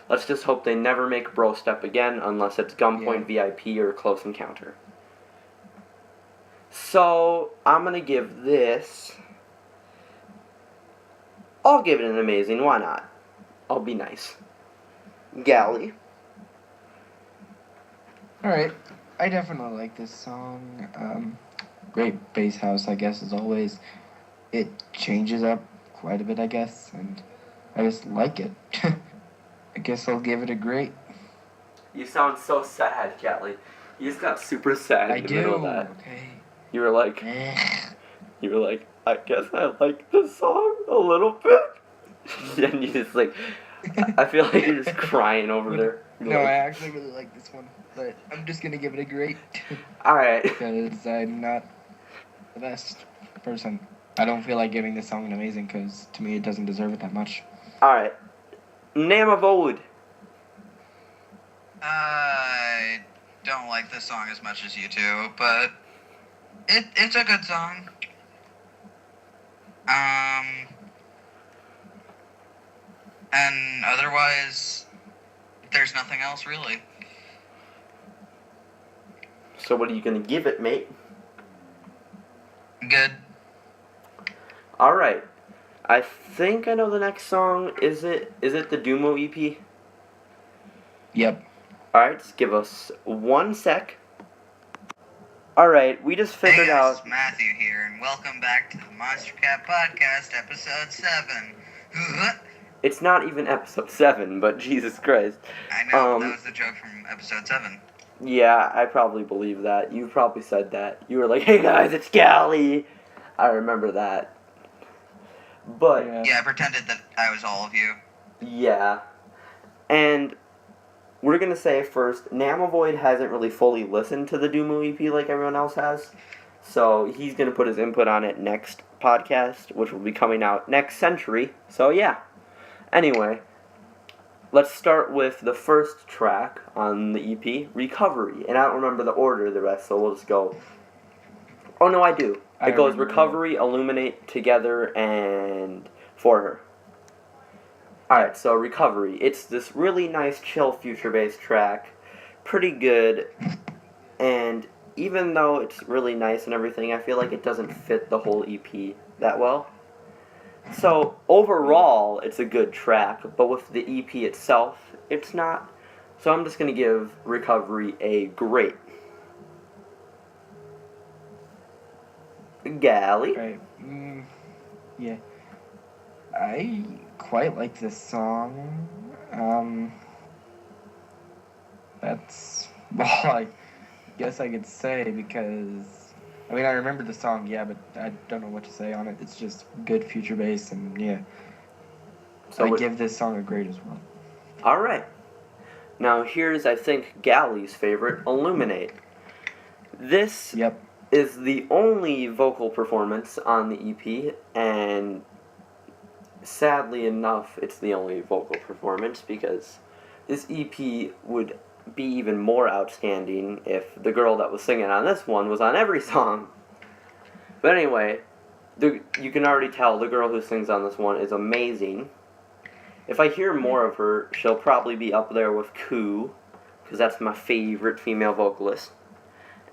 Let's just hope they never make Bro Step again, unless it's Gunpoint VIP or Close Encounter. So, I'm gonna give this. I'll give it an amazing, why not? I'll be nice. Galley. Alright, I definitely like this song. Great bass house, I guess, as always. It changes up quite a bit, I guess, and I just like it. I guess I'll give it a great. You sound so sad, Galley. You just got super sad in the middle of that. Okay. You were like, Eh. I guess I like this song a little bit. And you just like, I feel like you're just crying over there. You're No, like, I actually really like this one, but I'm just gonna give it a great Alright. because I'm not the best person. I don't feel like giving this song an amazing because to me it doesn't deserve it that much. Alright. Name of Old. I don't like this song as much as you do, but it's a good song. And otherwise, there's nothing else really. So what are you gonna give it, mate? Good. Alright. I think I know the next song. Is it the Dumo EP? Yep. Alright, just give us 1 sec. Alright, we just figured Hey guys, out. it's Matthew here, and welcome back to the Monstercat Podcast, episode 7. It's not even episode 7, but Jesus Christ. I know, that was the joke from episode 7. Yeah, I probably believe that. You probably said that. You were like, hey guys, it's Gally. I remember that. But, Yeah, I pretended that I was all of you. yeah. And we're going to say first, Namavoid hasn't really fully listened to the Dumo EP like everyone else has. So he's going to put his input on it next podcast, which will be coming out next century. So yeah. Anyway, let's start with the first track on the EP, Recovery. And I don't remember the order of the rest, so we'll just go. Oh, no, I do. I It goes remember Recovery, Illuminate, Together, and For Her. Alright, so Recovery. It's this really nice, chill, future-based track. Pretty good. And even though it's really nice and everything, I feel like it doesn't fit the whole EP that well. So, overall, it's a good track, but with the EP itself, it's not. So I'm just going to give Recovery a great. Gally. Right. Yeah. I quite like this song. That's all I guess I could say because I mean I remember the song, yeah, but I don't know what to say on it. It's just good future bass and yeah. So I give this song a grade as well. Alright. Now here's, I think, Gally's favorite, Illuminate. This Yep. is the only vocal performance on the EP, and sadly enough, it's the only vocal performance because this EP would be even more outstanding if the girl that was singing on this one was on every song. But anyway, you can already tell the girl who sings on this one is amazing. If I hear more of her, she'll probably be up there with Koo, because that's my favorite female vocalist.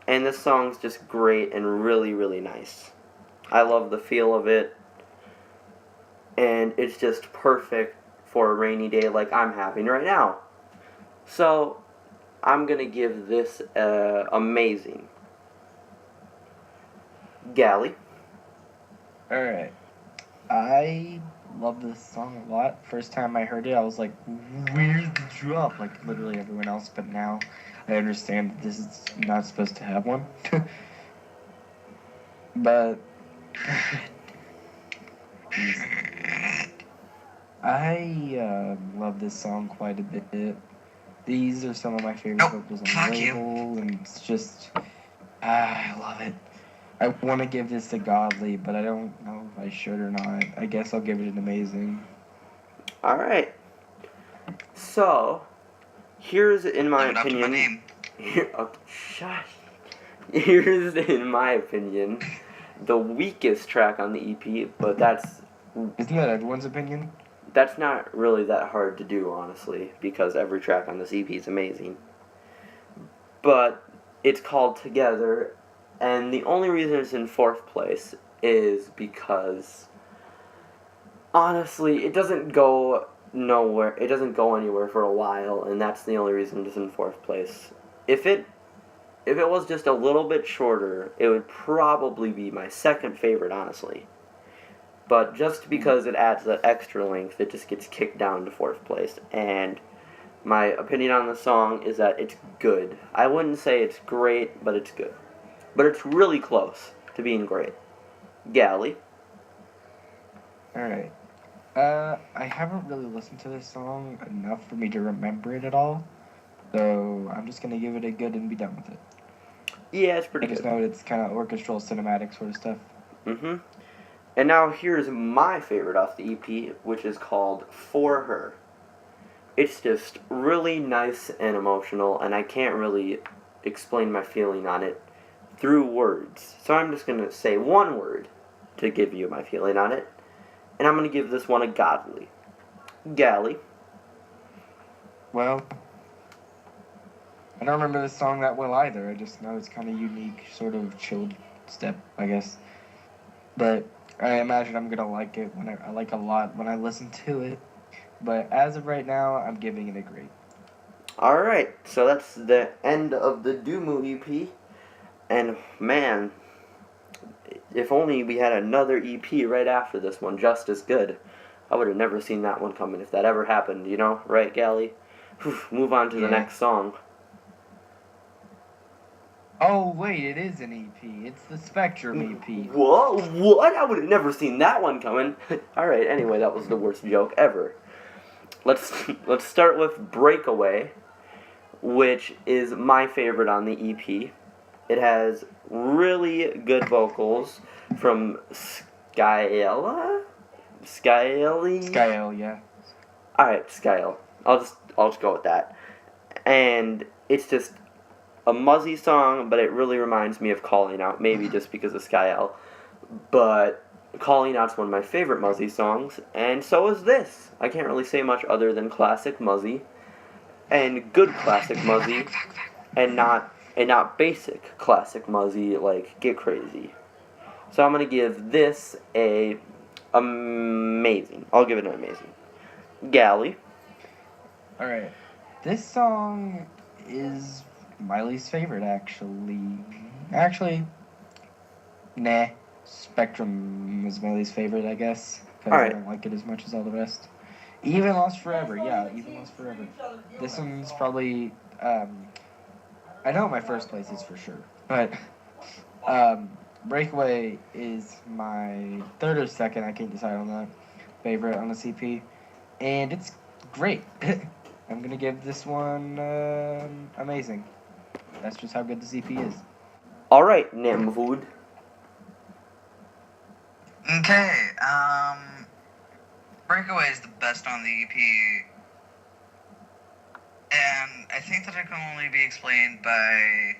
And this song's just great and really, really nice. I love the feel of it. And it's just perfect for a rainy day like I'm having right now. So, I'm going to give this amazing. Gally. Alright. I love this song a lot. First time I heard it, I was like, where's the drop? Like literally everyone else, but now I understand that this is not supposed to have one. But I love this song quite a bit. These are some of my favorite Nope, vocals on fuck the you. label, and it's just, I love it. I want to give this to Godly, but I don't know if I should or not. I guess I'll give it an amazing. Alright. So, here's, in my Live it up to my opinion... name. Shush. Here's, in my opinion, the weakest track on the EP, but that's Isn't that everyone's opinion? not really that hard to do, honestly, because every track on this EP is amazing. But it's called Together, and the only reason it's in 4th place is because, honestly, it doesn't go nowhere. It doesn't go anywhere for a while, and that's the only reason it's in 4th place. If it was just a little bit shorter, it would probably be my second favorite, honestly. But just because it adds that extra length, it just gets kicked down to 4th place. And My opinion on the song is that it's good. I wouldn't say it's great, but it's good. But it's really close to being great. Galley. Alright. I haven't really listened to this song enough for me to remember it at all. So I'm just gonna give it a good and be done with it. Yeah, it's I pretty just good. know it's kind of orchestral, cinematic sort of stuff. Mm-hmm. And now here's my favorite off the EP, which is called For Her. It's just really nice and emotional, and I can't really explain my feeling on it through words. So I'm just going to say one word to give you my feeling on it, and I'm going to give this one a godly. Galley. Well, I don't remember this song that well either. I just know it's kind of unique, sort of chilled step, I guess. But I imagine I'm gonna like it when I like a lot when I listen to it. But as of right now, I'm giving it a great. Alright, so that's the end of the Doomu EP. And man, if only we had another EP right after this one just as good. I would have never seen that one coming if that ever happened, you know? Right, Galley? Whew, move on to the Yeah. next song. Oh wait, it is an EP. It's the Spectrum EP. Whoa, what? I would have never seen that one coming. Alright, anyway, that was the worst joke ever. Let's start with Breakaway, which is my favorite on the EP. It has really good vocals from Skyella? Skyle, yeah. Alright, Skyel. I'll just go with that. And it's just a Muzzy song, but it really reminds me of Calling Out, maybe just because of Skyel. But Calling Out's one of my favorite Muzzy songs, and so is this. I can't really say much other than classic Muzzy, and good classic Muzzy, and not basic classic Muzzy like Get Crazy. So I'm gonna give this a amazing. I'll give it an amazing. Galley. Alright. This song is my least favorite, actually. Nah. Spectrum is my least favorite, I guess. Because Alright. I don't like it as much as all the rest. Even Lost Forever, yeah, Even Lost Forever. This one's probably, I know my first place is for sure. But, Breakaway is my third or second, I can't decide on that, favorite on the CP. And it's great. I'm gonna give this one amazing. That's just how good the CP is. Alright, Namvood. Okay, Breakaway is the best on the EP, and I think that it can only be explained by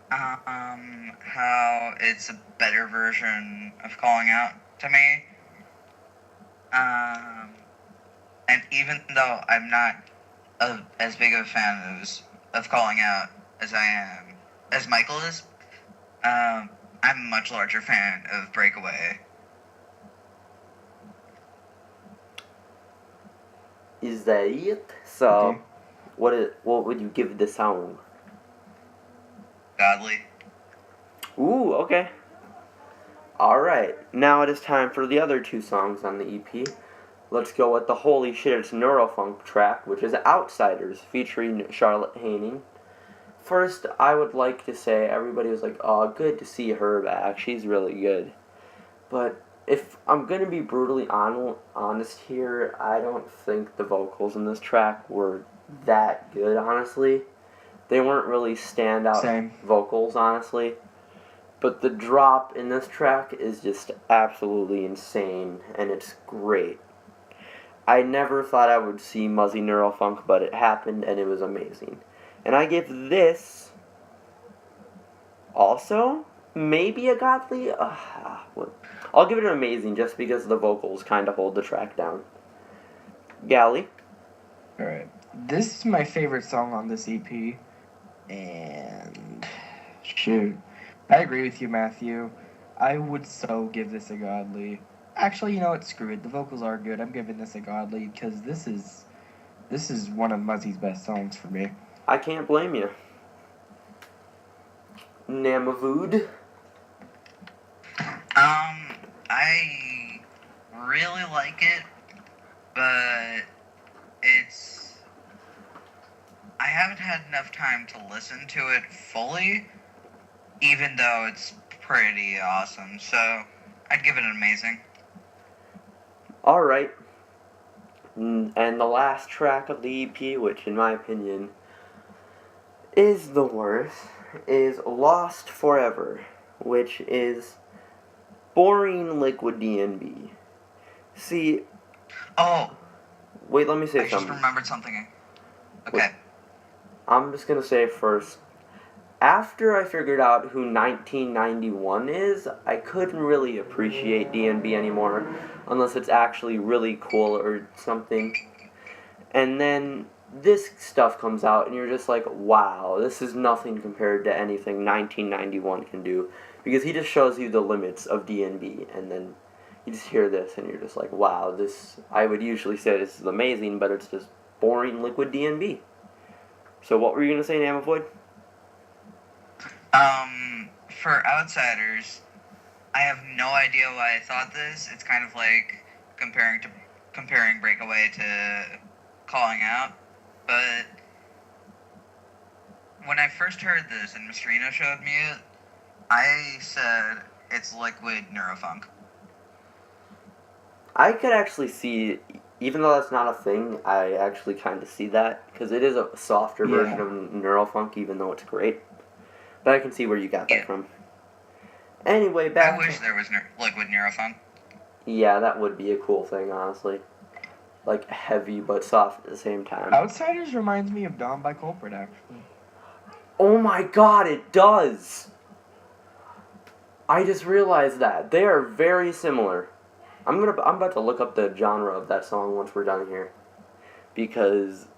how it's a better version of Calling Out to me. And even though I'm not as big of a fan of Calling Out as Michael is, I'm a much larger fan of Breakaway. Is that it? So, Okay. what would you give the song? Godly. Ooh, okay. Alright, now it is time for the other two songs on the EP. Let's go with the Holy Shit It's Neurofunk track, which is Outsiders, featuring Charlotte Haining. First, I would like to say everybody was like, oh, good to see her back. She's really good. But if I'm going to be brutally honest here, I don't think the vocals in this track were that good, honestly. They weren't really standout Same. vocals, honestly. But the drop in this track is just absolutely insane, and it's great. I never thought I would see Muzzy Neurofunk, but it happened, and it was amazing. And I give this also maybe a godly. I'll give it an amazing just because the vocals kind of hold the track down. Galley. Alright. This is my favorite song on this EP. And shoot. I agree with you, Matthew. I would so give this a godly. Actually, you know what? Screw it. The vocals are good. I'm giving this a godly because this is one of Muzzy's best songs for me. I can't blame you. Namavood. I really like it, but it's I haven't had enough time to listen to it fully, even though it's pretty awesome. So I'd give it an amazing. Alright. And the last track of the EP, which in my opinion is the worst, is Lost Forever, which is boring liquid DNB. See, Oh, wait, let me say I just something. remembered something. Okay. Wait. I'm just gonna say first, after I figured out who 1991 is, I couldn't really appreciate DNB anymore, unless it's actually really cool or something. And then this stuff comes out, and you're just like, wow, this is nothing compared to anything 1991 can do. Because he just shows you the limits of DNB, and then you just hear this, and you're just like, wow, this, I would usually say this is amazing, but it's just boring liquid DNB. So what were you going to say, Namavoid? For outsiders, I have no idea why I thought this. It's kind of like comparing Breakaway to Calling Out, but when I first heard this and Mastrino showed me it, I said it's liquid neurofunk. I could actually see, even though that's not a thing, I actually kind of see that, because it is a softer version of Neurofunk, even though it's great. But I can see where you got that from. Anyway, back I wish there was liquid neurofunk. Yeah, that would be a cool thing, honestly. Like, heavy but soft at the same time. Outsiders reminds me of Dawn by Culprit, actually. Oh my god, it does! I just realized that. They are very similar. I'm about to look up the genre of that song once we're done here. Because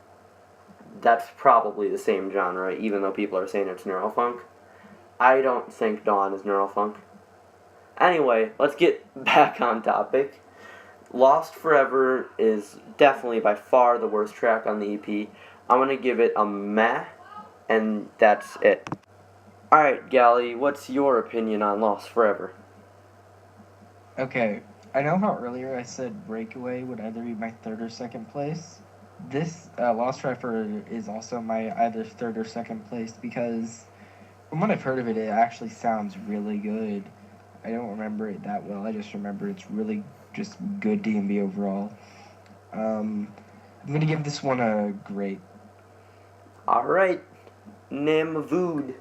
that's probably the same genre, even though people are saying it's neurofunk. I don't think Dawn is neurofunk. Anyway, let's get back on topic. Lost Forever is definitely by far the worst track on the EP. I'm gonna give it a meh, and that's it. Alright, Gally, what's your opinion on Lost Forever? Okay, I know how earlier I said Breakaway would either be my third or second place. This Lost Forever is also my either third or second place because from what I've heard of it, it actually sounds really good. I don't remember it that well. I just remember it's really just good D&B overall. I'm gonna give this one a great. Alright, Namavood.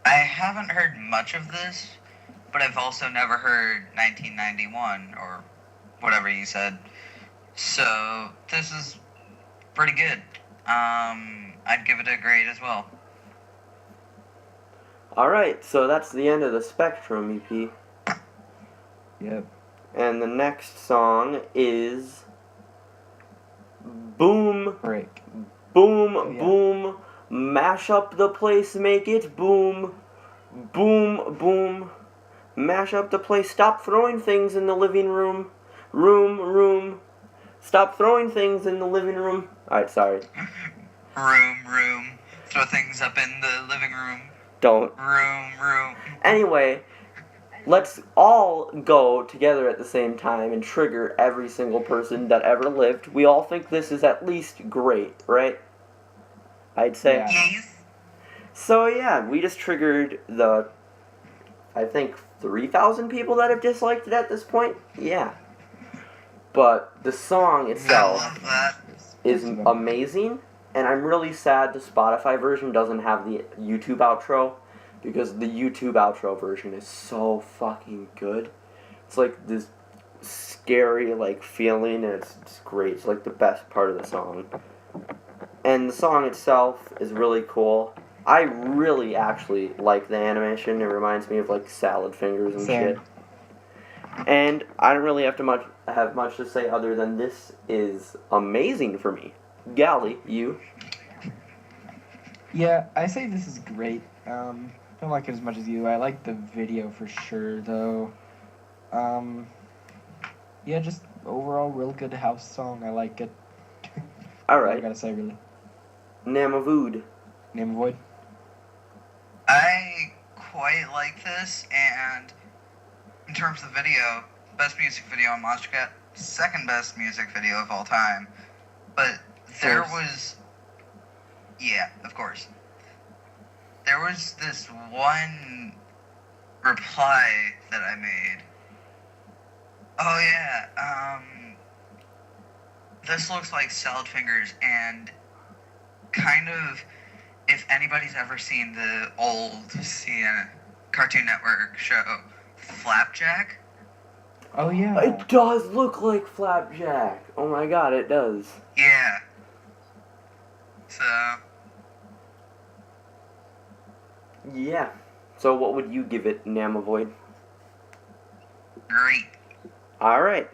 I haven't heard much of this, but I've also never heard 1991 or whatever you said. So this is pretty good. I'd give it a grade as well. Alright, so that's the end of the Spectrum EP. Yep. And the next song is Boom, Break. Boom, Oh, yeah. Boom, mash up the place, make it boom, boom, boom, mash up the place, stop throwing things in the living room, room, stop throwing things in the living room. Alright, sorry. Room. Throw things up in the living room. Don't. Room. Anyway, let's all go together at the same time and trigger every single person that ever lived. We all think this is at least great, right? I'd say. Yeah. Yes. So yeah, we just triggered the, I think, 3,000 people that have disliked it at this point. Yeah. But the song I itself love that. is amazing, and I'm really sad the Spotify version doesn't have the YouTube outro, because the YouTube outro version is so fucking good. It's like this scary like feeling, and it's great. It's like the best part of the song. And the song itself is really cool. I really actually like the animation. It reminds me of like salad fingers and Same. shit. And I don't really have much to say other than this is amazing for me. Gally, you? Yeah, I say this is great. Don't like it as much as you. I like the video for sure, though. Yeah, just overall real good house song. I like it. I Alright. gotta say, really. Namavood. Name a void. I quite like this, and in terms of video, best music video on Monstercat, second best music video of all time. But There course. was, yeah, of course. There was this one reply that I made. Oh yeah, this looks like salad fingers, and kind of, if anybody's ever seen the old Cartoon Network show Flapjack, Oh yeah. It does look like Flapjack. Oh my god, it does. yeah. So, Yeah. So what would you give it, Namavoid? great. Alright.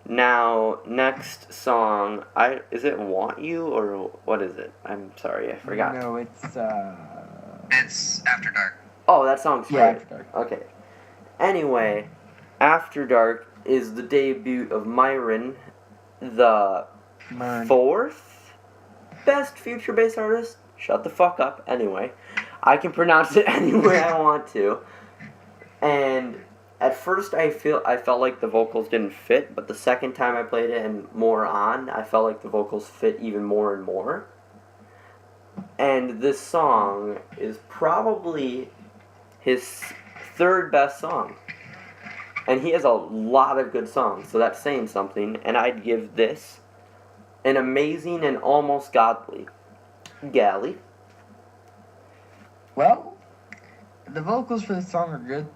Now, next song, is it Want You, or what is it? I'm sorry, I forgot. No, it's It's After Dark. Oh, that song's yeah, great. After Dark. Okay. Anyway, After Dark is the debut of Myron, the Mern. fourth best future bass artist. Shut the fuck up. Anyway, I can pronounce it any way I want to. And at first I felt like the vocals didn't fit, but the second time I played it and more on, I felt like the vocals fit even more and more. And this song is probably his third best song. And he has a lot of good songs, so that's saying something. And I'd give this an amazing and almost godly. Galley. Well, the vocals for this song are good.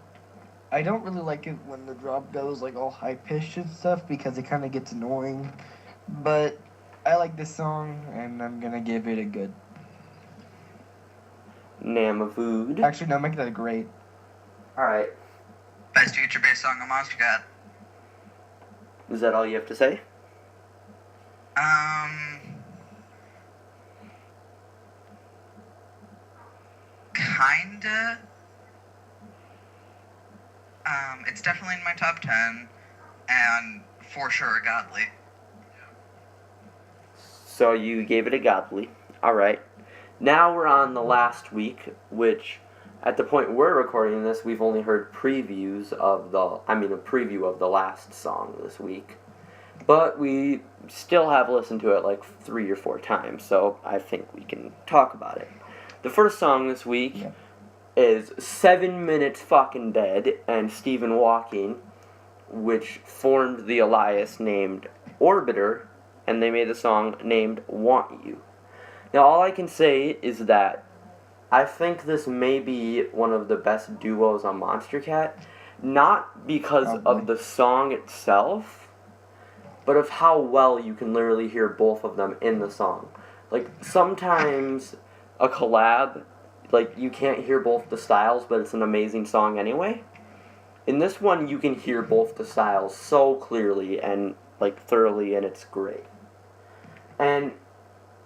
I don't really like it when the drop goes like all high pitched and stuff because it kind of gets annoying. But I like this song and I'm gonna give it a good. Namavood. Actually, no, make that a great. Alright. Best future bass song on Monstercat. Is that all you have to say? Kinda. It's definitely in my top 10, and for sure godly. So you gave it a godly. Alright. Now we're on the last week, which at the point we're recording this, we've only heard previews of a preview of the last song this week. But we still have listened to it like 3 or 4 times, so I think we can talk about it. The first song this week is 7 Minutes Fucking Dead and Stephen Walking, which formed the Elias named Orbiter, and they made a song named Want You. Now all I can say is that I think this may be one of the best duos on Monstercat, not because of the song itself, but of how well you can literally hear both of them in the song. Like, sometimes a collab, like, you can't hear both the styles, but it's an amazing song anyway. In this one, you can hear both the styles so clearly and, like, thoroughly, and it's great. And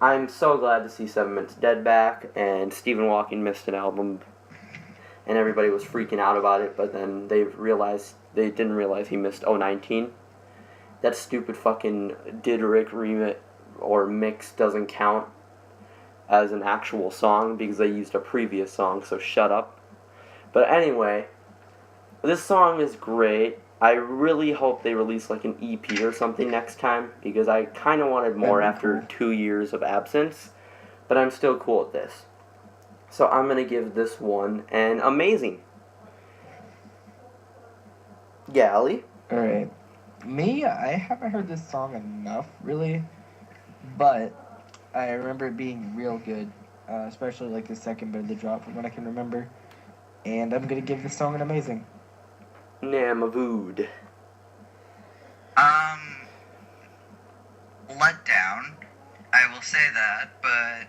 I'm so glad to see 7 Minutes Dead back, and Stephen Walking missed an album, and everybody was freaking out about it, but then they didn't realize he missed 019. That stupid fucking Dideric remix or mix doesn't count as an actual song because they used a previous song, so shut up. But anyway, this song is great. I really hope they release like an EP or something next time because I kind of wanted more after 2 years of absence, but I'm still cool with this. So I'm going to give this one an amazing. Galley? Alright. Me, I haven't heard this song enough, really. But I remember it being real good. Especially like the second bit of the drop from what I can remember. And I'm gonna give this song an amazing. Namavood. Let down. I will say that, but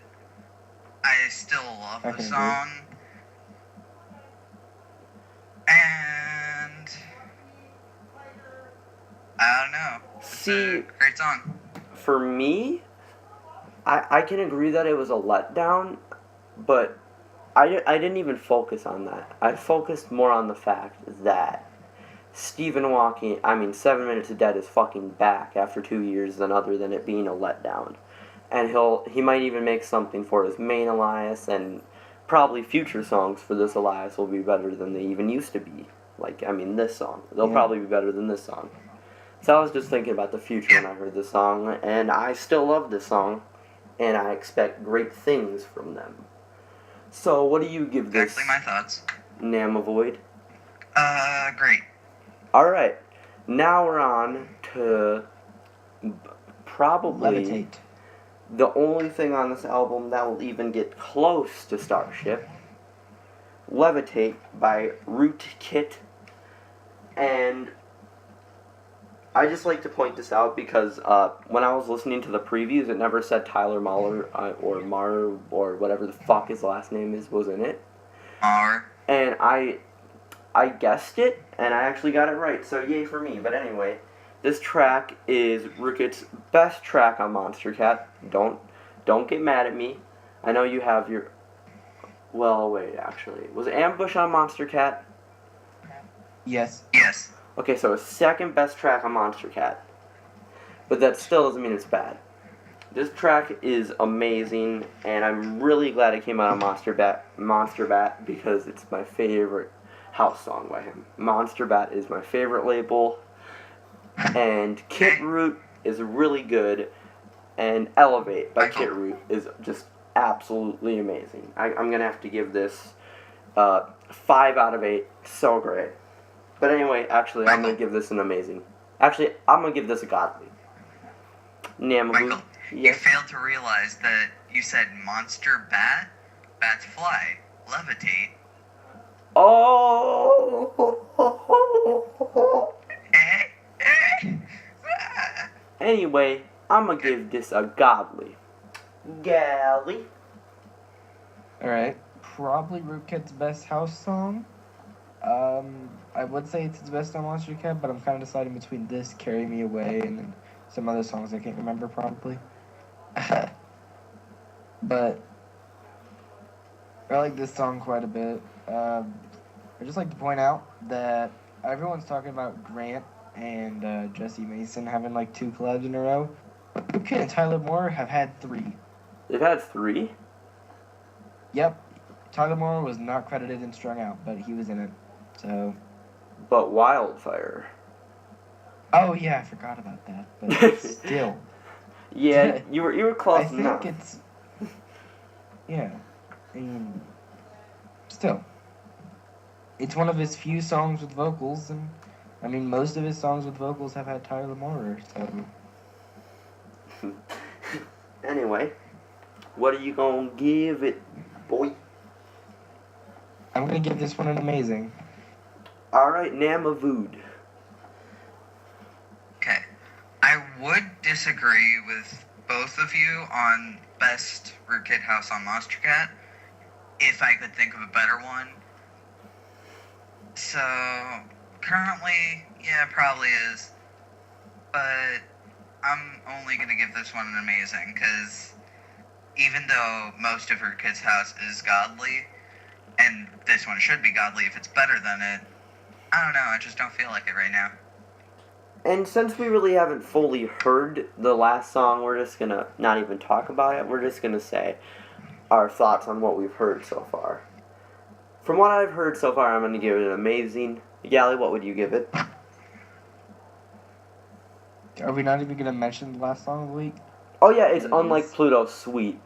I still love the song. And I don't know. It's a great song. For me, I can agree that it was a letdown, but I didn't even focus on that. I focused more on the fact that Stephen Walking, 7 Minutes of Dead is fucking back after 2 years other than it being a letdown. And he might even make something for his main Elias, and probably future songs for this Elias will be better than they even used to be. This song. They'll probably be better than this song. So I was just thinking about the future when I heard this song, and I still love this song. and I expect great things from them. So, what do you give this, Exactly my thoughts. Namavoid? Great. Alright, now we're on to probably Levitate. the only thing on this album that will even get close to Starship. Levitate by Rootkit. And I just like to point this out because when I was listening to the previews, it never said Tyler Mahler or Mar or whatever the fuck his last name was in it. And I guessed it, and I actually got it right, so yay for me. But anyway, this track is Rootkit's best track on Monstercat. Don't get mad at me. I know you have your... Well, wait, actually. Was Ambush on Monstercat? Yes. Yes. Okay, so his second best track on Monstercat. But that still doesn't mean it's bad. This track is amazing, and I'm really glad it came out on Monster Bat because it's my favorite house song by him. Monster Bat is my favorite label, and Kit Root is really good, and Elevate by Kit Root is just absolutely amazing. I'm gonna have to give this 5 out of 8. So great. But anyway, actually, I'm gonna give this an amazing. Actually, I'm gonna give this a godly. Michael, Yes. you failed to realize that you said monster bat, bats fly, levitate. Oh. Anyway, I'm gonna give this a godly. Galley. Alright. Probably Rootkit's best house song. I would say it's his best on Monstercat, but I'm kind of deciding between this, Carry Me Away, and then some other songs I can't remember probably. But I like this song quite a bit. I just like to point out that everyone's talking about Grant and Jesse Mason having like 2 collabs in a row. Rootkit and Tyler Moore have had 3. They've had 3? Yep. Tyler Moore was not credited in Strung Out, but he was in it. So. But Wildfire. Oh yeah, I forgot about that. But still. Yeah, you were close I enough. think it's. Yeah. I mean, still. It's one of his few songs with vocals, and I mean, most of his songs with vocals have had Tyler Moore, so. Anyway, what are you gonna give it, boy? I'm gonna give this one an amazing. Alright, Namavood. Okay. I would disagree with both of you on best Rootkit house on Monstercat, if I could think of a better one. So, currently, yeah, probably is. But I'm only going to give this one an amazing, because even though most of Rootkit's house is godly, and this one should be godly if it's better than it, I don't know, I just don't feel like it right now. And since we really haven't fully heard the last song, we're just gonna not even talk about it. We're just gonna say our thoughts on what we've heard so far. From what I've heard so far, I'm gonna give it an amazing. Gally, what would you give it? Are we not even gonna mention the last song of the week? Oh yeah, it's Unlike Pluto Sweet.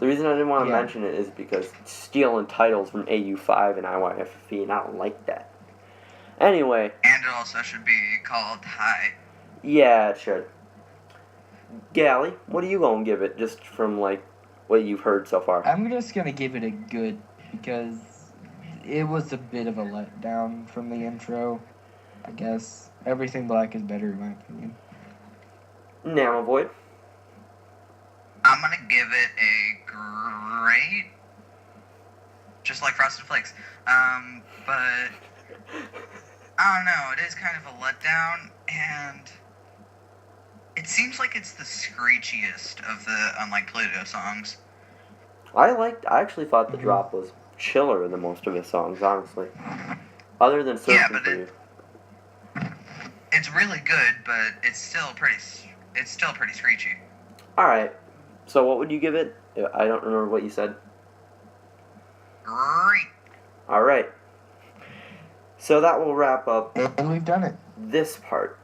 The reason I didn't want to Yeah. mention it is because it's stealing titles from AU5 and IYFFE, and I don't like that. Anyway. And it also should be called High. Yeah, it should. Gally, what are you gonna give it, just from, like, what you've heard so far? I'm just gonna give it a good, because it was a bit of a letdown from the intro, I guess. Everything Black is better, in my opinion. Namavoid. I'm gonna give it a great, just like Frosted Flakes. But I don't know. It is kind of a letdown, and it seems like it's the screechiest of the Unlike Pluto songs. I actually thought the drop was chiller than most of his songs, honestly. Other than Searching Yeah, but for You. It's really good, but it's still pretty screechy. Alright, so what would you give it? I don't remember what you said. Great. Alright. So that will wrap up And we've done it. this part